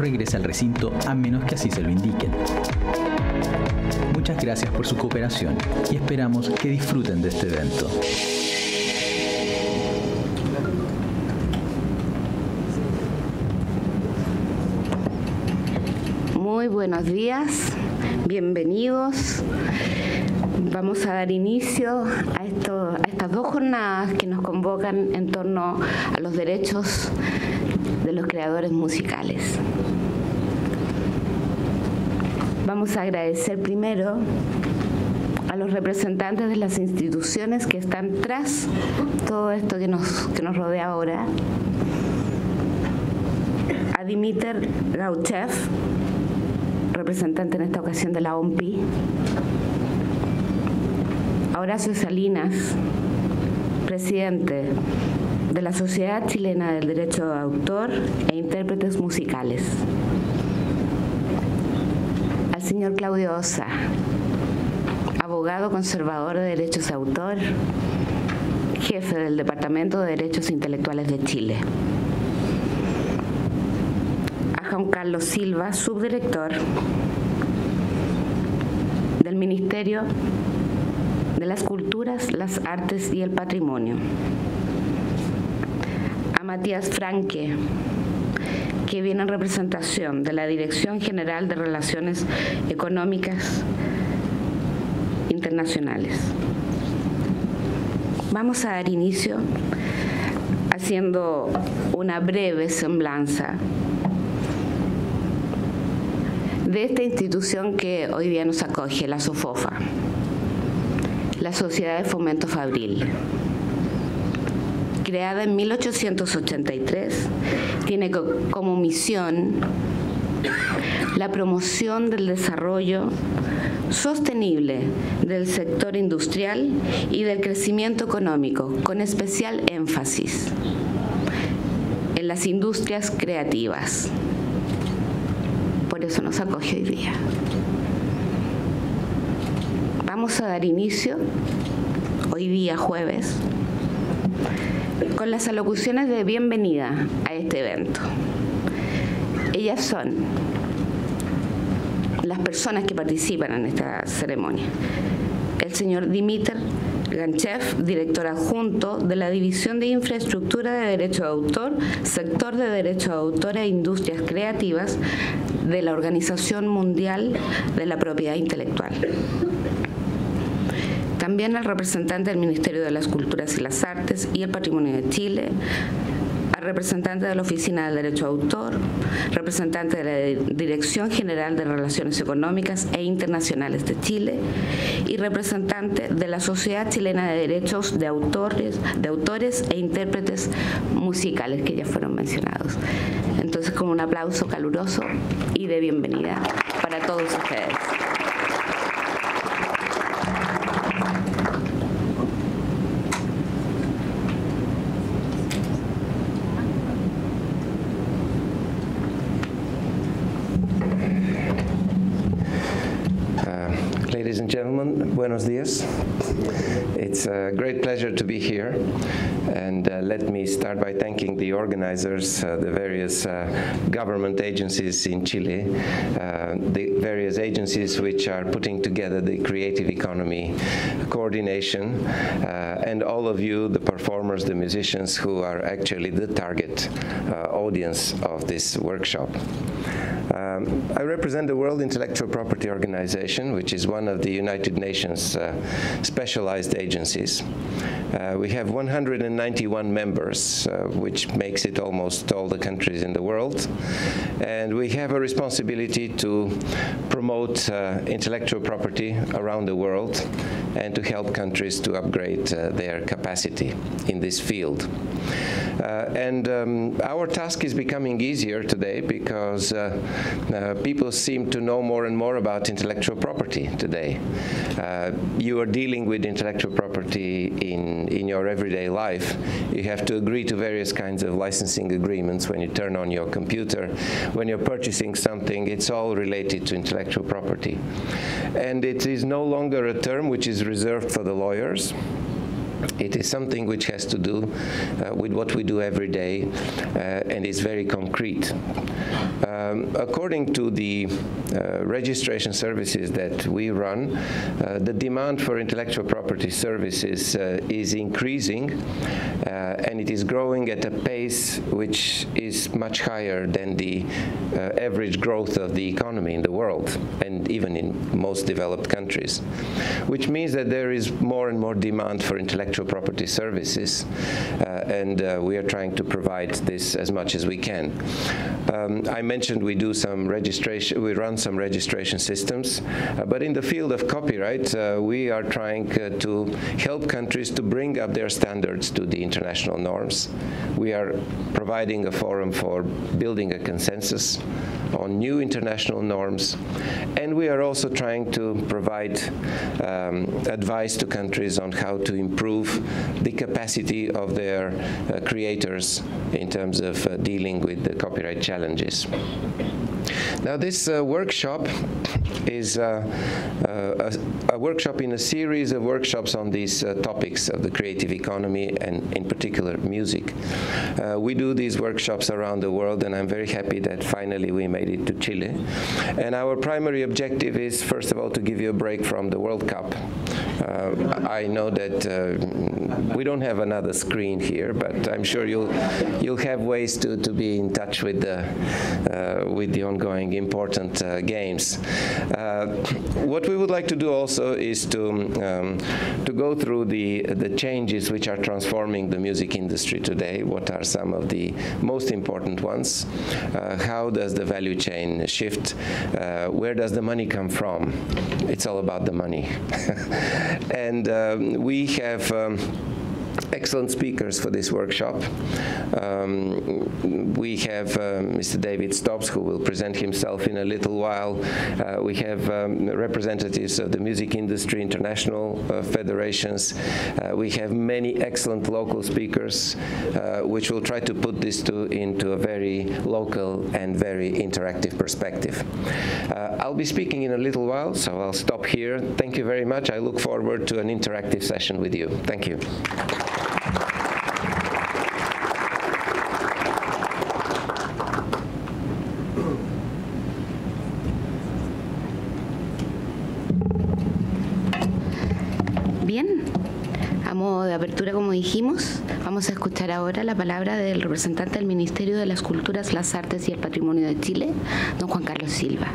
regrese al recinto a menos que así se lo indiquen. Muchas gracias por su cooperación y esperamos que disfruten de este evento. Muy buenos días, bienvenidos. Vamos a dar inicio a estas dos jornadas que nos convocan en torno a los derechos de los creadores musicales. Vamos a agradecer primero a los representantes de las instituciones que están tras todo esto que nos rodea ahora. A Dimitar Gauchev, representante en esta ocasión de la OMPI. A Horacio Salinas, presidente de la Sociedad Chilena del Derecho de Autor e Intérpretes Musicales. Al señor Claudio Osa, abogado conservador de derechos de autor, jefe del Departamento de Derechos Intelectuales de Chile. A Juan Carlos Silva, subdirector del Ministerio de las Culturas, las Artes y el Patrimonio. A Matías Franque, que viene en representación de la Dirección General de Relaciones Económicas Internacionales. Vamos a dar inicio haciendo una breve semblanza de esta institución que hoy día nos acoge, la SOFOFA, la Sociedad de Fomento Fabril. Creada en 1883, tiene como misión la promoción del desarrollo sostenible del sector industrial y del crecimiento económico, con especial énfasis en las industrias creativas. Por eso nos acoge hoy día. Vamos a dar inicio, hoy día jueves, con las alocuciones de bienvenida a este evento. Ellas son las personas que participan en esta ceremonia. El señor Dimitar Gauchev, director adjunto de la División de Infraestructura de Derecho de Autor, Sector de Derecho de Autor e Industrias Creativas de la Organización Mundial de la Propiedad Intelectual. También el representante del Ministerio de las Culturas y las Artes y el Patrimonio de Chile, al representante de la Oficina del Derecho de Autor, representante de la Dirección General de Relaciones Económicas e Internacionales de Chile y representante de la Sociedad Chilena de Derechos de Autores e Intérpretes Musicales, que ya fueron mencionados. Entonces, con un aplauso caluroso y de bienvenida para todos ustedes. Ladies and gentlemen, buenos días. It's a great pleasure to be here, and let me start by thanking the organizers, the various government agencies in Chile, the various agencies which are putting together the creative economy coordination, and all of you, the performers, the musicians, who are actually the target audience of this workshop. I represent the World Intellectual Property Organization, which is one of the United Nations specialized agencies. We have 191 members, which makes it almost all the countries in the world. And we have a responsibility to promote intellectual property around the world and to help countries to upgrade their capacity in this field. Our task is becoming easier today because people seem to know more and more about intellectual property today. You are dealing with intellectual property in your everyday life. You have to agree to various kinds of licensing agreements when you turn on your computer. When you're purchasing something, it's all related to intellectual property. And it is no longer a term which is reserved for the lawyers. It is something which has to do with what we do every day, and is very concrete. According to the registration services that we run, the demand for intellectual property services is increasing, and it is growing at a pace which is much higher than the average growth of the economy in the world, and even in most developed countries, which means that there is more and more demand for intellectual property services, and we are trying to provide this as much as we can. I mentioned we do some registration, we run some registration systems, but in the field of copyright, we are trying to help countries to bring up their standards to the international norms. We are providing a forum for building a consensus on new international norms, and we are also trying to provide advice to countries on how to improve the capacity of their creators in terms of dealing with the copyright challenges. Now, this workshop is a workshop in a series of workshops on these topics of the creative economy, and in particular music. We do these workshops around the world, and I'm very happy that finally we made it to Chile. And our primary objective is, first of all, to give you a break from the World Cup. I know that we don't have another screen here, but I'm sure you'll have ways to be in touch with the ongoing important games. What we would like to do also is to go through the changes which are transforming the music industry today. What are some of the most important ones? How does the value chain shift? Where does the money come from? It's all about the money. And we have excellent speakers for this workshop. We have Mr. David Stobbs, who will present himself in a little while. We have representatives of the music industry, international federations. We have many excellent local speakers, which will try to put this into a very local and very interactive perspective. I'll be speaking in a little while, so I'll stop here. Thank you very much. I look forward to an interactive session with you. Thank you. Bien, a modo de apertura, como dijimos, vamos a escuchar ahora la palabra del representante del Ministerio de las Culturas, las Artes y el Patrimonio de Chile, don Juan Carlos Silva.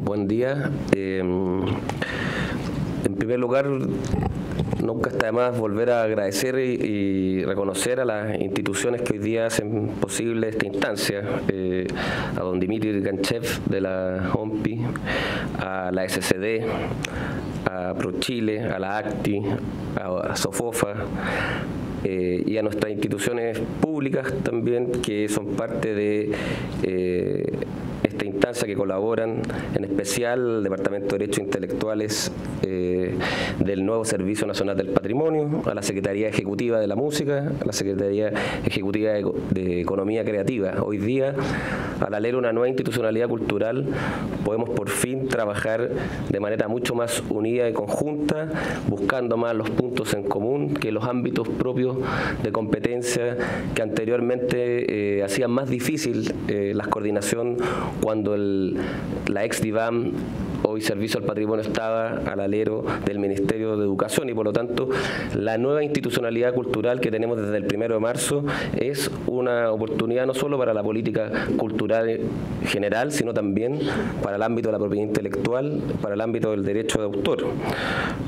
Buen día. En primer lugar, nunca está de más volver a agradecer y reconocer a las instituciones que hoy día hacen posible esta instancia, a don Dimitri Ganchev de la OMPI, a la SCD, a ProChile, a la ACTI, a SOFOFA, y a nuestras instituciones públicas también, que son parte de esta instancia, que colaboran, en especial el Departamento de Derechos Intelectuales del nuevo Servicio Nacional del Patrimonio, a la Secretaría Ejecutiva de la Música, a la Secretaría Ejecutiva de Economía Creativa. Hoy día, al alero una nueva institucionalidad cultural, podemos por fin trabajar de manera mucho más unida y conjunta, buscando más los puntos en común que los ámbitos propios de competencia que anteriormente hacían más difícil la coordinación cuando la ex DIVAM, hoy Servicio al Patrimonio, estaba al alero del Ministerio de Educación, y por lo tanto la nueva institucionalidad cultural que tenemos desde el 1 de marzo es una oportunidad no solo para la política cultural general, sino también para el ámbito de la propiedad intelectual, para el ámbito del derecho de autor.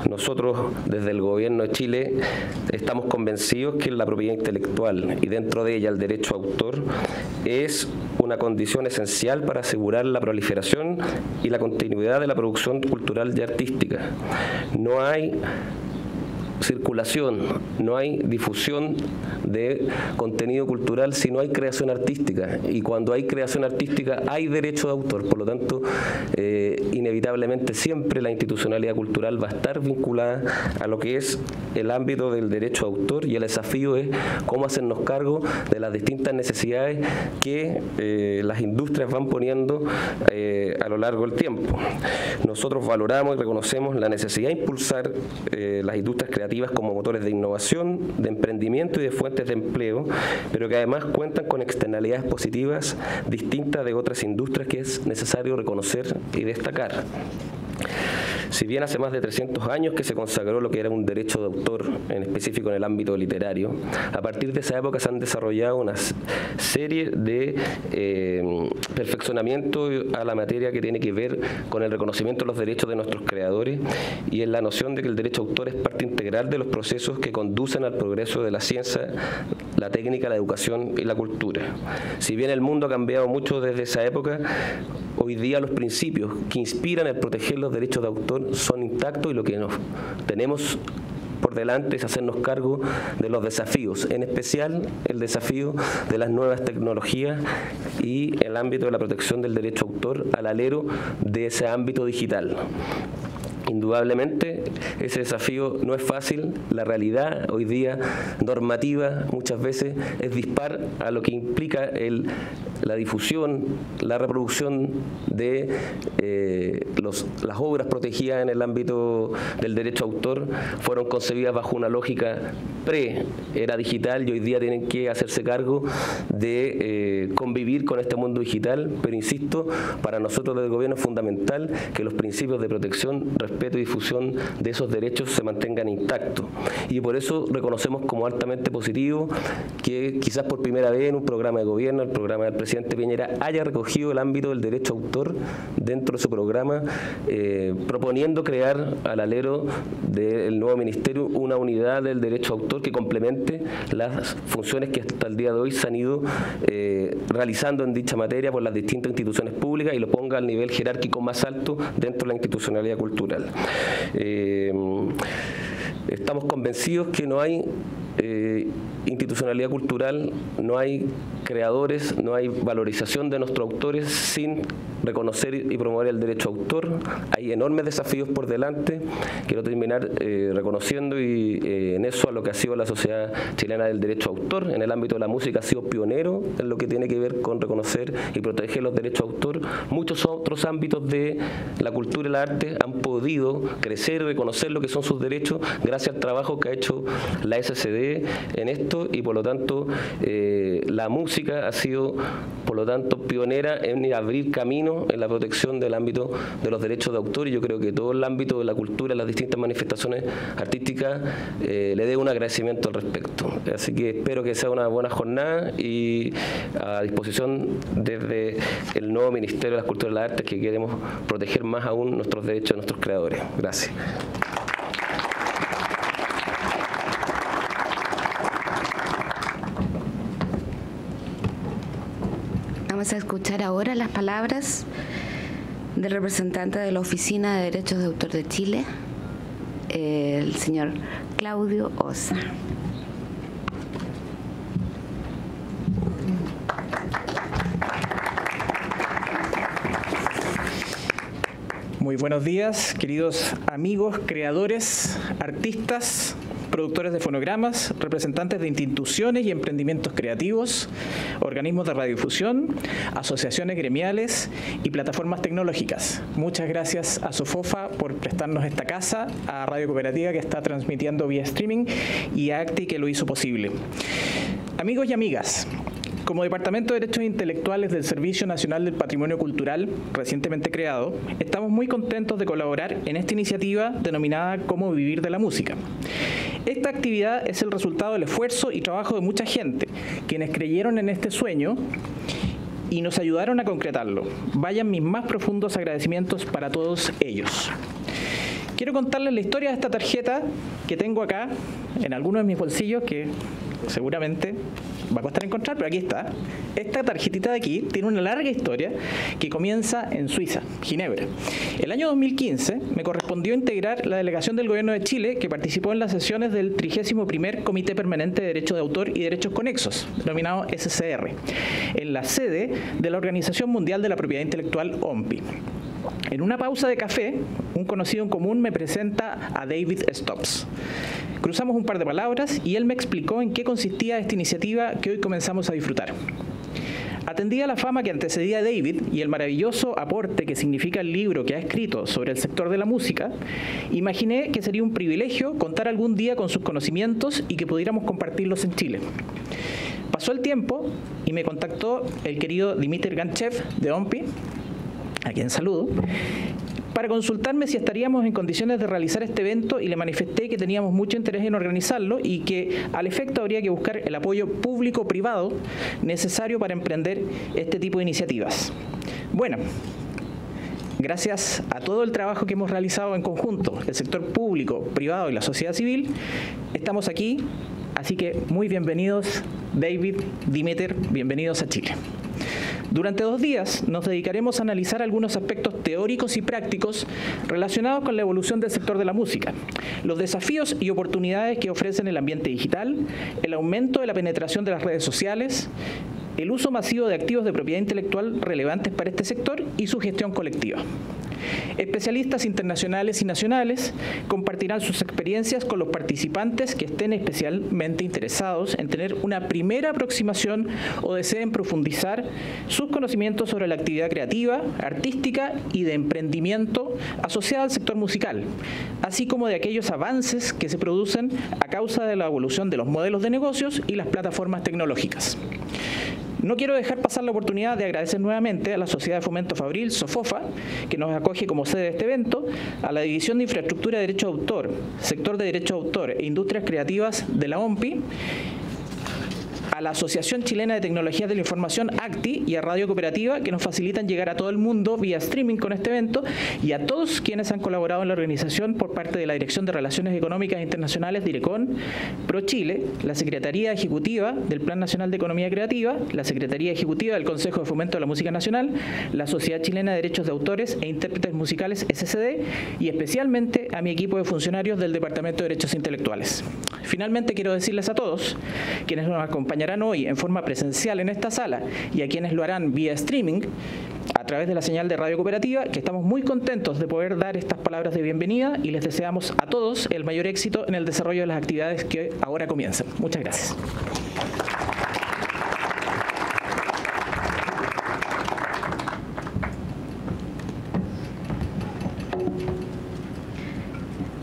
Nosotros desde el Gobierno de Chile estamos convencidos que la propiedad intelectual, y dentro de ella el derecho de autor, es una condición esencial para asegurar la proliferación y la continuidad de la producción cultural y artística. No hay circulación, no hay difusión de contenido cultural si no hay creación artística. Y cuando hay creación artística hay derecho de autor. Por lo tanto, inevitablemente siempre la institucionalidad cultural va a estar vinculada a lo que es el ámbito del derecho de autor, y el desafío es cómo hacernos cargo de las distintas necesidades que las industrias van poniendo a lo largo del tiempo. Nosotros valoramos y reconocemos la necesidad de impulsar las industrias creativas como motores de innovación, de emprendimiento y de fuentes de empleo, pero que además cuentan con externalidades positivas distintas de otras industrias que es necesario reconocer y destacar. Si bien hace más de 300 años que se consagró lo que era un derecho de autor, en específico en el ámbito literario, a partir de esa época se han desarrollado una serie de perfeccionamientos a la materia que tiene que ver con el reconocimiento de los derechos de nuestros creadores y en la noción de que el derecho de autor es parte integral de los procesos que conducen al progreso de la ciencia, la técnica, la educación y la cultura. Si bien el mundo ha cambiado mucho desde esa época, hoy día los principios que inspiran el proteger los derechos de autor son intactos, y lo que nos tenemos por delante es hacernos cargo de los desafíos, en especial el desafío de las nuevas tecnologías y el ámbito de la protección del derecho de autor al alero de ese ámbito digital. Indudablemente ese desafío no es fácil. La realidad hoy día normativa muchas veces es dispar a lo que implica la difusión, la reproducción de las obras protegidas en el ámbito del derecho de autor. Fueron concebidas bajo una lógica pre-era digital y hoy día tienen que hacerse cargo de convivir con este mundo digital, pero insisto, para nosotros desde el gobierno es fundamental que los principios de protección, respeto y difusión de esos derechos se mantengan intactos. Y por eso reconocemos como altamente positivo que quizás por primera vez en un programa de gobierno, el programa del presidente Piñera, haya recogido el ámbito del derecho de autor dentro de su programa, proponiendo crear al alero del nuevo ministerio una unidad del derecho de autor que complemente las funciones que hasta el día de hoy se han ido realizando en dicha materia por las distintas instituciones públicas y lo ponga al nivel jerárquico más alto dentro de la institucionalidad cultural. Estamos convencidos que no hay institucionalidad cultural, no hay creadores, no hay valorización de nuestros autores sin reconocer y promover el derecho a autor. Hay enormes desafíos por delante. Quiero terminar reconociendo y en eso a lo que ha sido la Sociedad Chilena del Derecho a Autor. En el ámbito de la música ha sido pionero en lo que tiene que ver con reconocer y proteger los derechos de autor. Muchos otros ámbitos de la cultura y el arte han podido crecer y reconocer lo que son sus derechos gracias al trabajo que ha hecho la SCD en esto, y por lo tanto la música ha sido por lo tanto pionera en abrir camino en la protección del ámbito de los derechos de autor, y yo creo que todo el ámbito de la cultura, las distintas manifestaciones artísticas le dé un agradecimiento al respecto. Así que espero que sea una buena jornada y a disposición desde el nuevo Ministerio de las Culturas y las Artes, que queremos proteger más aún nuestros derechos de nuestros creadores. Gracias. Vamos a escuchar ahora las palabras del representante de la Oficina de Derechos de Autor de Chile, el señor Claudio Osa. Muy buenos días, queridos amigos, creadores, artistas, productores de fonogramas, representantes de instituciones y emprendimientos creativos, organismos de radiodifusión, asociaciones gremiales y plataformas tecnológicas. Muchas gracias a Sofofa por prestarnos esta casa, a Radio Cooperativa, que está transmitiendo vía streaming, y a ACTI, que lo hizo posible. Amigos y amigas, como Departamento de Derechos Intelectuales del Servicio Nacional del Patrimonio Cultural, recientemente creado, estamos muy contentos de colaborar en esta iniciativa denominada Cómo Vivir de la Música. Esta actividad es el resultado del esfuerzo y trabajo de mucha gente, quienes creyeron en este sueño y nos ayudaron a concretarlo. Vayan mis más profundos agradecimientos para todos ellos. Quiero contarles la historia de esta tarjeta que tengo acá, en alguno de mis bolsillos, que seguramente va a costar encontrar, pero aquí está. Esta tarjetita de aquí tiene una larga historia que comienza en Suiza, Ginebra. El año 2015 me correspondió integrar la delegación del Gobierno de Chile que participó en las sesiones del 31º Comité Permanente de Derecho de Autor y Derechos Conexos, denominado SCR, en la sede de la Organización Mundial de la Propiedad Intelectual, OMPI. En una pausa de café, un conocido en común me presenta a David Stops. Cruzamos un par de palabras y él me explicó en qué consistía esta iniciativa que hoy comenzamos a disfrutar. Atendida la fama que antecedía a David y el maravilloso aporte que significa el libro que ha escrito sobre el sector de la música, imaginé que sería un privilegio contar algún día con sus conocimientos y que pudiéramos compartirlos en Chile. Pasó el tiempo y me contactó el querido Dimitri Ganchev de OMPI, a quien saludo, para consultarme si estaríamos en condiciones de realizar este evento, y le manifesté que teníamos mucho interés en organizarlo y que al efecto habría que buscar el apoyo público-privado necesario para emprender este tipo de iniciativas. Bueno, gracias a todo el trabajo que hemos realizado en conjunto, el sector público, privado y la sociedad civil, estamos aquí, así que muy bienvenidos, David, Dimitri, bienvenidos a Chile. Durante 2 días nos dedicaremos a analizar algunos aspectos teóricos y prácticos relacionados con la evolución del sector de la música, los desafíos y oportunidades que ofrecen el ambiente digital, el aumento de la penetración de las redes sociales, el uso masivo de activos de propiedad intelectual relevantes para este sector y su gestión colectiva. Especialistas internacionales y nacionales compartirán sus experiencias con los participantes que estén especialmente interesados en tener una primera aproximación o deseen profundizar sus conocimientos sobre la actividad creativa, artística y de emprendimiento asociada al sector musical, así como de aquellos avances que se producen a causa de la evolución de los modelos de negocios y las plataformas tecnológicas. No quiero dejar pasar la oportunidad de agradecer nuevamente a la Sociedad de Fomento Fabril, SOFOFA, que nos acoge como sede de este evento, a la División de Infraestructura de Derecho de Autor, Sector de Derecho de Autor e Industrias Creativas de la OMPI, a la Asociación Chilena de Tecnologías de la Información, ACTI, y a Radio Cooperativa, que nos facilitan llegar a todo el mundo vía streaming con este evento, y a todos quienes han colaborado en la organización por parte de la Dirección de Relaciones Económicas Internacionales, DIRECON, ProChile, la Secretaría Ejecutiva del Plan Nacional de Economía Creativa, la Secretaría Ejecutiva del Consejo de Fomento de la Música Nacional, la Sociedad Chilena de Derechos de Autores e Intérpretes Musicales, SCD, y especialmente a mi equipo de funcionarios del Departamento de Derechos Intelectuales. Finalmente, quiero decirles a todos, quienes nos acompañarán hoy en forma presencial en esta sala y a quienes lo harán vía streaming a través de la señal de Radio Cooperativa, que estamos muy contentos de poder dar estas palabras de bienvenida y les deseamos a todos el mayor éxito en el desarrollo de las actividades que ahora comienzan. Muchas gracias.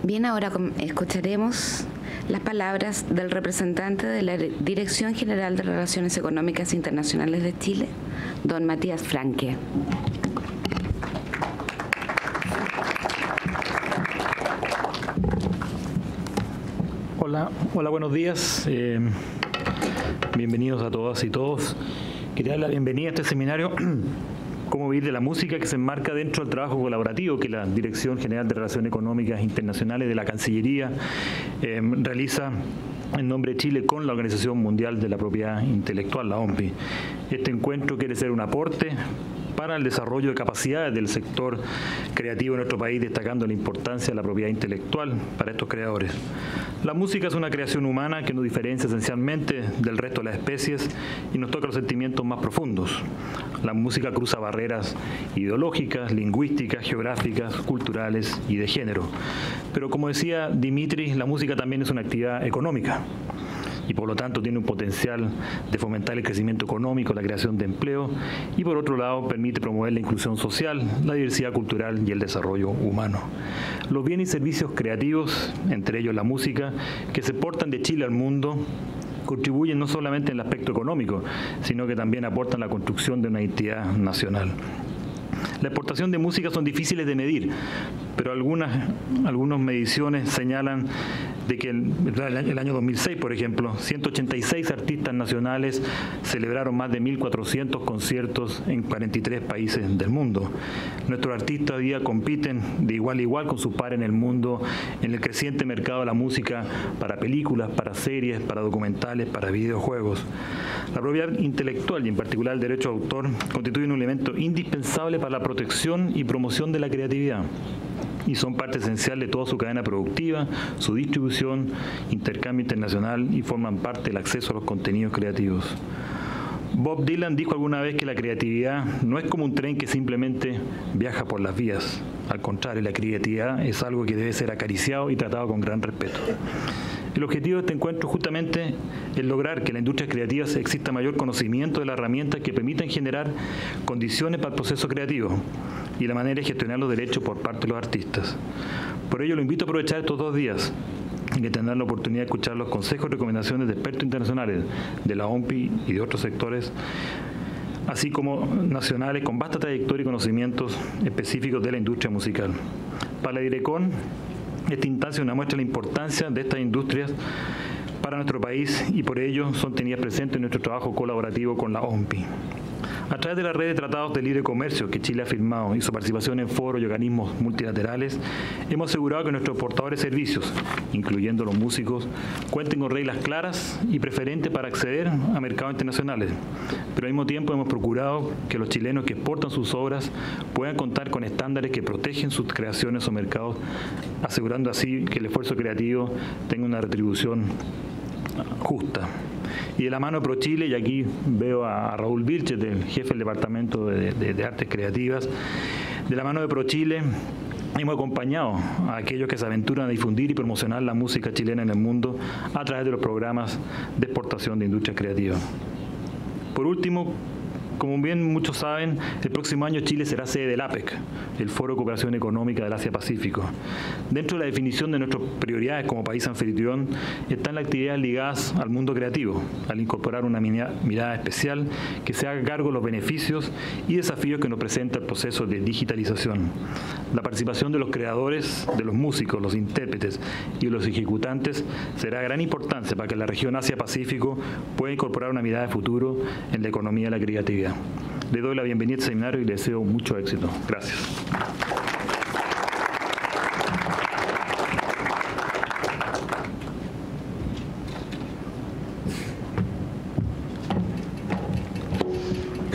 Bien, ahora escucharemos las palabras del representante de la Dirección General de Relaciones Económicas Internacionales de Chile, don Matías Franque. Hola, buenos días. Bienvenidos a todas y todos. Quería dar la bienvenida a este seminario Cómo vivir de la música, que se enmarca dentro del trabajo colaborativo que la Dirección General de Relaciones Económicas Internacionales de la Cancillería realiza en nombre de Chile con la Organización Mundial de la Propiedad Intelectual, la OMPI. Este encuentro quiere ser un aporte para el desarrollo de capacidades del sector creativo en nuestro país, destacando la importancia de la propiedad intelectual para estos creadores. La música es una creación humana que nos diferencia esencialmente del resto de las especies y nos toca los sentimientos más profundos. La música cruza barreras ideológicas, lingüísticas, geográficas, culturales y de género. Pero como decía Dimitri, la música también es una actividad económica y por lo tanto tiene un potencial de fomentar el crecimiento económico, la creación de empleo y por otro lado permite promover la inclusión social, la diversidad cultural y el desarrollo humano. Los bienes y servicios creativos, entre ellos la música, que se exportan de Chile al mundo, contribuyen no solamente en el aspecto económico, sino que también aportan la construcción de una identidad nacional. La exportación de música son difíciles de medir, pero algunas mediciones señalan de que el año 2006, por ejemplo, 186 artistas nacionales celebraron más de 1.400 conciertos en 43 países del mundo. Nuestros artistas hoy día compiten de igual a igual con sus pares en el mundo en el creciente mercado de la música para películas, para series, para documentales, para videojuegos. La propiedad intelectual y en particular el derecho de autor constituyen un elemento indispensable para la protección y promoción de la creatividad y son parte esencial de toda su cadena productiva, su distribución, intercambio internacional y forman parte del acceso a los contenidos creativos. Bob Dylan dijo alguna vez que la creatividad no es como un tren que simplemente viaja por las vías. Al contrario, la creatividad es algo que debe ser acariciado y tratado con gran respeto. El objetivo de este encuentro justamente es lograr que en la industria creativa exista mayor conocimiento de las herramientas que permitan generar condiciones para el proceso creativo y la manera de gestionar los derechos por parte de los artistas. Por ello, lo invito a aprovechar estos 2 días y que tendrán la oportunidad de escuchar los consejos y recomendaciones de expertos internacionales de la OMPI y de otros sectores, así como nacionales con vasta trayectoria y conocimientos específicos de la industria musical. Para la Direcon, esta instancia es una muestra de la importancia de estas industrias para nuestro país y por ello son tenidas presentes en nuestro trabajo colaborativo con la OMPI. A través de la red de tratados de libre comercio que Chile ha firmado y su participación en foros y organismos multilaterales, hemos asegurado que nuestros portadores de servicios, incluyendo los músicos, cuenten con reglas claras y preferentes para acceder a mercados internacionales. Pero al mismo tiempo hemos procurado que los chilenos que exportan sus obras puedan contar con estándares que protegen sus creaciones o mercados, asegurando así que el esfuerzo creativo tenga una retribución justa. Y de la mano de ProChile, y aquí veo a Raúl Vilches, el jefe del Departamento de Artes Creativas, de la mano de ProChile hemos acompañado a aquellos que se aventuran a difundir y promocionar la música chilena en el mundo a través de los programas de exportación de industria creativa. Por último, como bien muchos saben, el próximo año Chile será sede del APEC, el Foro de Cooperación Económica del Asia-Pacífico. Dentro de la definición de nuestras prioridades como país anfitrión están las actividades ligadas al mundo creativo, al incorporar una mirada especial que se haga cargo de los beneficios y desafíos que nos presenta el proceso de digitalización. La participación de los creadores, de los músicos, los intérpretes y los ejecutantes será de gran importancia para que la región Asia-Pacífico pueda incorporar una mirada de futuro en la economía de la creatividad. Le doy la bienvenida al seminario y le deseo mucho éxito. Gracias.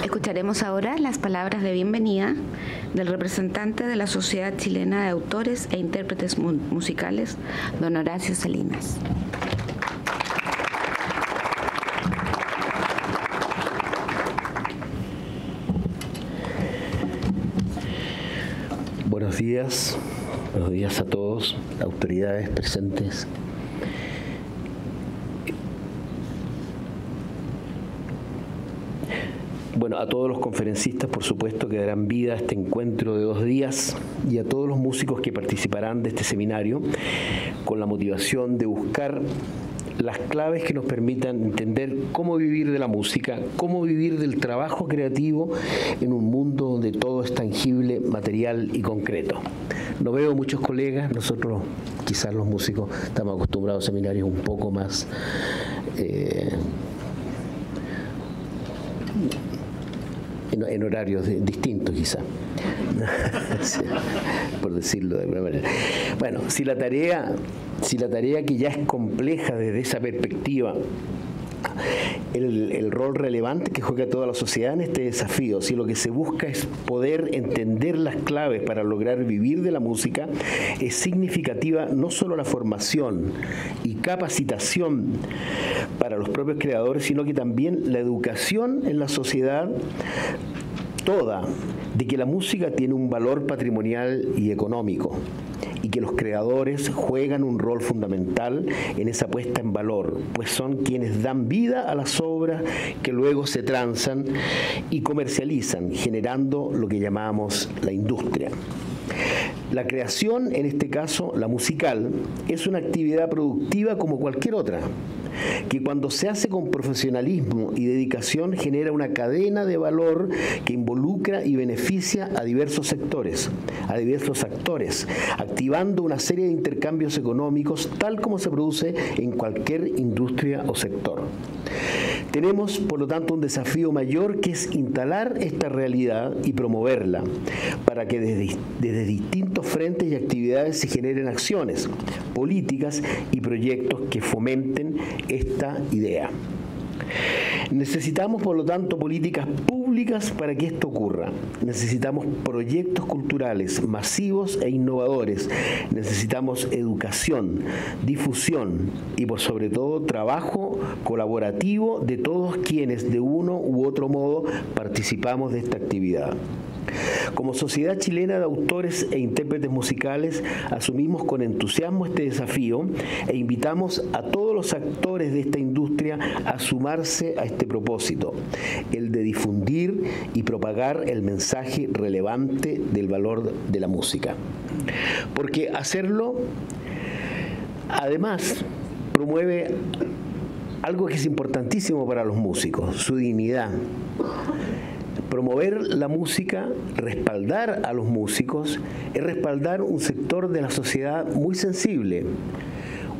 Escucharemos ahora las palabras de bienvenida del representante de la Sociedad Chilena de Autores e Intérpretes Musicales, don Horacio Salinas. Buenos días a todos, autoridades presentes. Bueno, a todos los conferencistas, por supuesto, que darán vida a este encuentro de 2 días y a todos los músicos que participarán de este seminario con la motivación de buscar las claves que nos permitan entender cómo vivir de la música, cómo vivir del trabajo creativo en un mundo donde todo es tangible, material y concreto. No veo muchos colegas, nosotros quizás los músicos estamos acostumbrados a seminarios un poco más en horarios distintos quizás, sí, por decirlo de alguna manera. Bueno, si la tarea que ya es compleja desde esa perspectiva, el rol relevante que juega toda la sociedad en este desafío, si lo que se busca es poder entender las claves para lograr vivir de la música, es significativa no solo la formación y capacitación para los propios creadores, sino que también la educación en la sociedad toda de que la música tiene un valor patrimonial y económico y que los creadores juegan un rol fundamental en esa puesta en valor, pues son quienes dan vida a las obras que luego se transan y comercializan, generando lo que llamamos la industria. La creación, en este caso la musical, es una actividad productiva como cualquier otra, que cuando se hace con profesionalismo y dedicación genera una cadena de valor que involucra y beneficia a diversos sectores, a diversos actores, activando una serie de intercambios económicos tal como se produce en cualquier industria o sector. Tenemos, por lo tanto, un desafío mayor que es instalar esta realidad y promoverla para que desde distintos frentes y actividades se generen acciones, políticas y proyectos que fomenten esta idea. Necesitamos, por lo tanto, políticas públicas para que esto ocurra. Necesitamos proyectos culturales masivos e innovadores. Necesitamos educación, difusión y, por sobre todo, trabajo colaborativo de todos quienes, de uno u otro modo, participamos de esta actividad. Como Sociedad Chilena de Autores e Intérpretes Musicales, asumimos con entusiasmo este desafío e invitamos a todos los actores de esta industria a sumarse a este propósito, el de difundir y propagar el mensaje relevante del valor de la música. Porque hacerlo, además, promueve algo que es importantísimo para los músicos, su dignidad. Promover la música, respaldar a los músicos, es respaldar un sector de la sociedad muy sensible,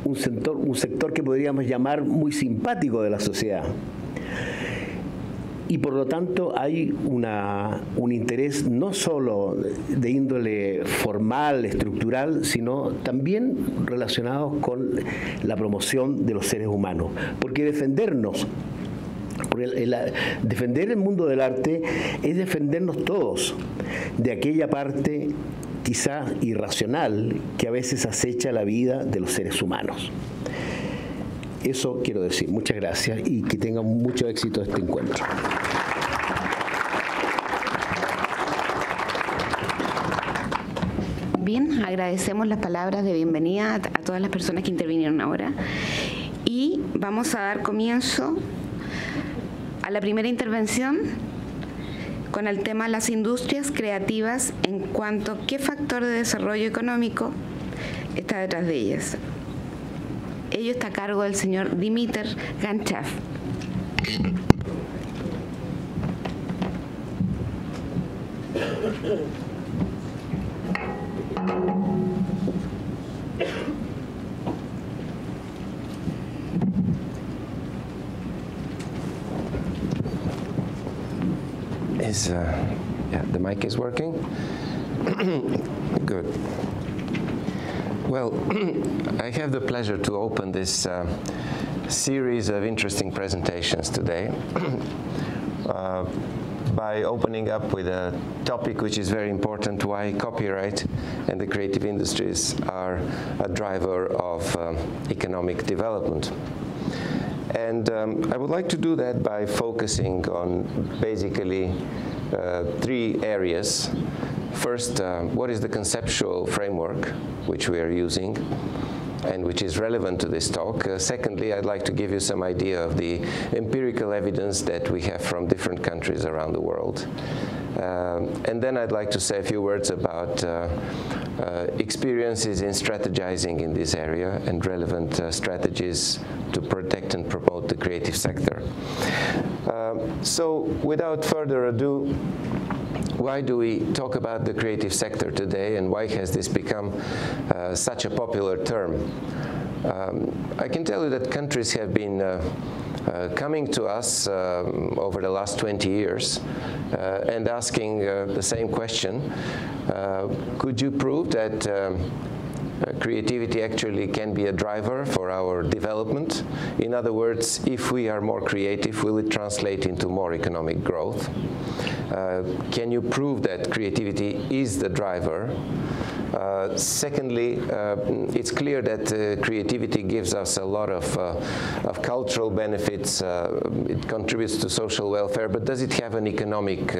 un sector que podríamos llamar muy simpático de la sociedad. Y por lo tanto hay un interés no solo de índole formal, estructural, sino también relacionado con la promoción de los seres humanos. Porque defendernos, defender el mundo del arte es defendernos todos de aquella parte quizás irracional que a veces acecha la vida de los seres humanos. Eso quiero decir. Muchas gracias y que tengan mucho éxito este encuentro. Bien, agradecemos las palabras de bienvenida a todas las personas que intervinieron ahora y vamos a dar comienzo a la primera intervención con el tema las industrias creativas en cuanto a qué factor de desarrollo económico está detrás de ellas. Ello está a cargo del señor Dimitar Ganchav. Yeah, the mic is working? Good. Well, I have the pleasure to open this series of interesting presentations today by opening up with a topic which is very important, why copyright and the creative industries are a driver of economic development. And I would like to do that by focusing on basically three areas. First, what is the conceptual framework which we are using and which is relevant to this talk? Secondly, I'd like to give you some idea of the empirical evidence that we have from different countries around the world. And then I'd like to say a few words about experiences in strategizing in this area and relevant strategies to protect and promote the creative sector. So without further ado, why do we talk about the creative sector today and why has this become such a popular term? I can tell you that countries have been coming to us over the last 20 years and asking the same question. Could you prove that creativity actually can be a driver for our development? In other words, if we are more creative, will it translate into more economic growth? Can you prove that creativity is the driver? Secondly, it's clear that creativity gives us a lot of cultural benefits. It contributes to social welfare, but does it have an economic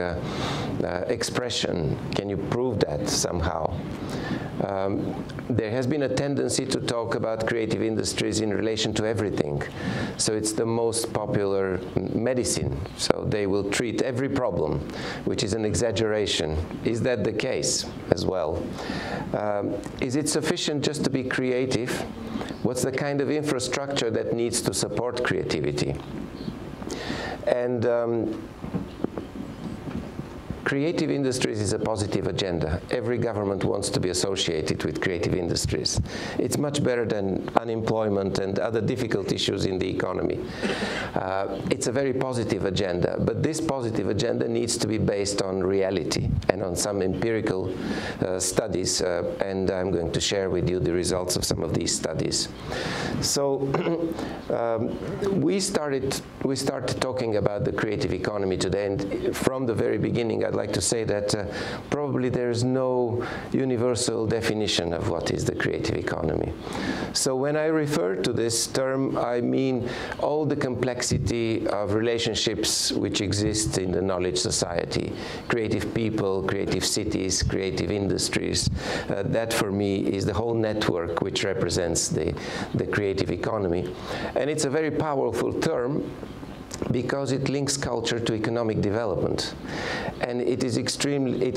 expression? Can you prove that somehow? There has been a tendency to talk about creative industries in relation to everything. So it's the most popular medicine. So they will treat every problem, which is an exaggeration. Is that the case as well? Is it sufficient just to be creative? What's the kind of infrastructure that needs to support creativity? And Creative industries is a positive agenda. Every government wants to be associated with creative industries. It's much better than unemployment and other difficult issues in the economy. It's a very positive agenda, but this positive agenda needs to be based on reality and on some empirical studies, and I'm going to share with you the results of some of these studies. So we started talking about the creative economy today, and from the very beginning I'd like to say that probably there's no universal definition of what is the creative economy. So when I refer to this term, I mean all the complexity of relationships which exist in the knowledge society, creative people, creative cities, creative industries. That for me is the whole network which represents the creative economy. And it's a very powerful term because it links culture to economic development. And it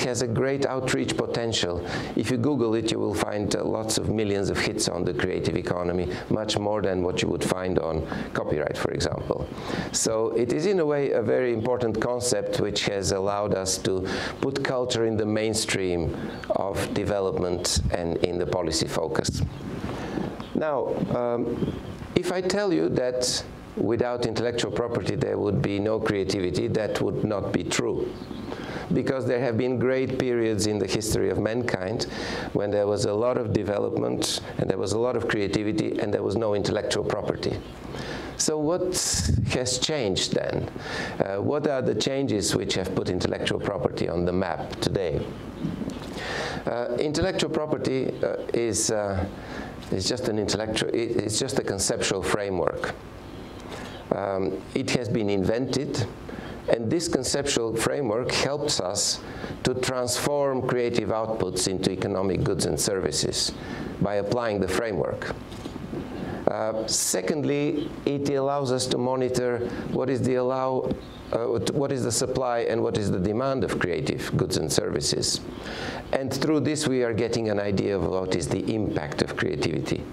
has a great outreach potential. If you Google it, you will find lots of millions of hits on the creative economy, much more than what you would find on copyright, for example. So it is in a way a very important concept which has allowed us to put culture in the mainstream of development and in the policy focus. Now, if I tell you that without intellectual property there would be no creativity, that would not be true. Because there have been great periods in the history of mankind when there was a lot of development and there was a lot of creativity and there was no intellectual property. So what has changed then? What are the changes which have put intellectual property on the map today? Intellectual property is just a conceptual framework. It has been invented, and this conceptual framework helps us to transform creative outputs into economic goods and services by applying the framework. Secondly, it allows us to monitor what is the supply and what is the demand of creative goods and services. And through this we are getting an idea of what is the impact of creativity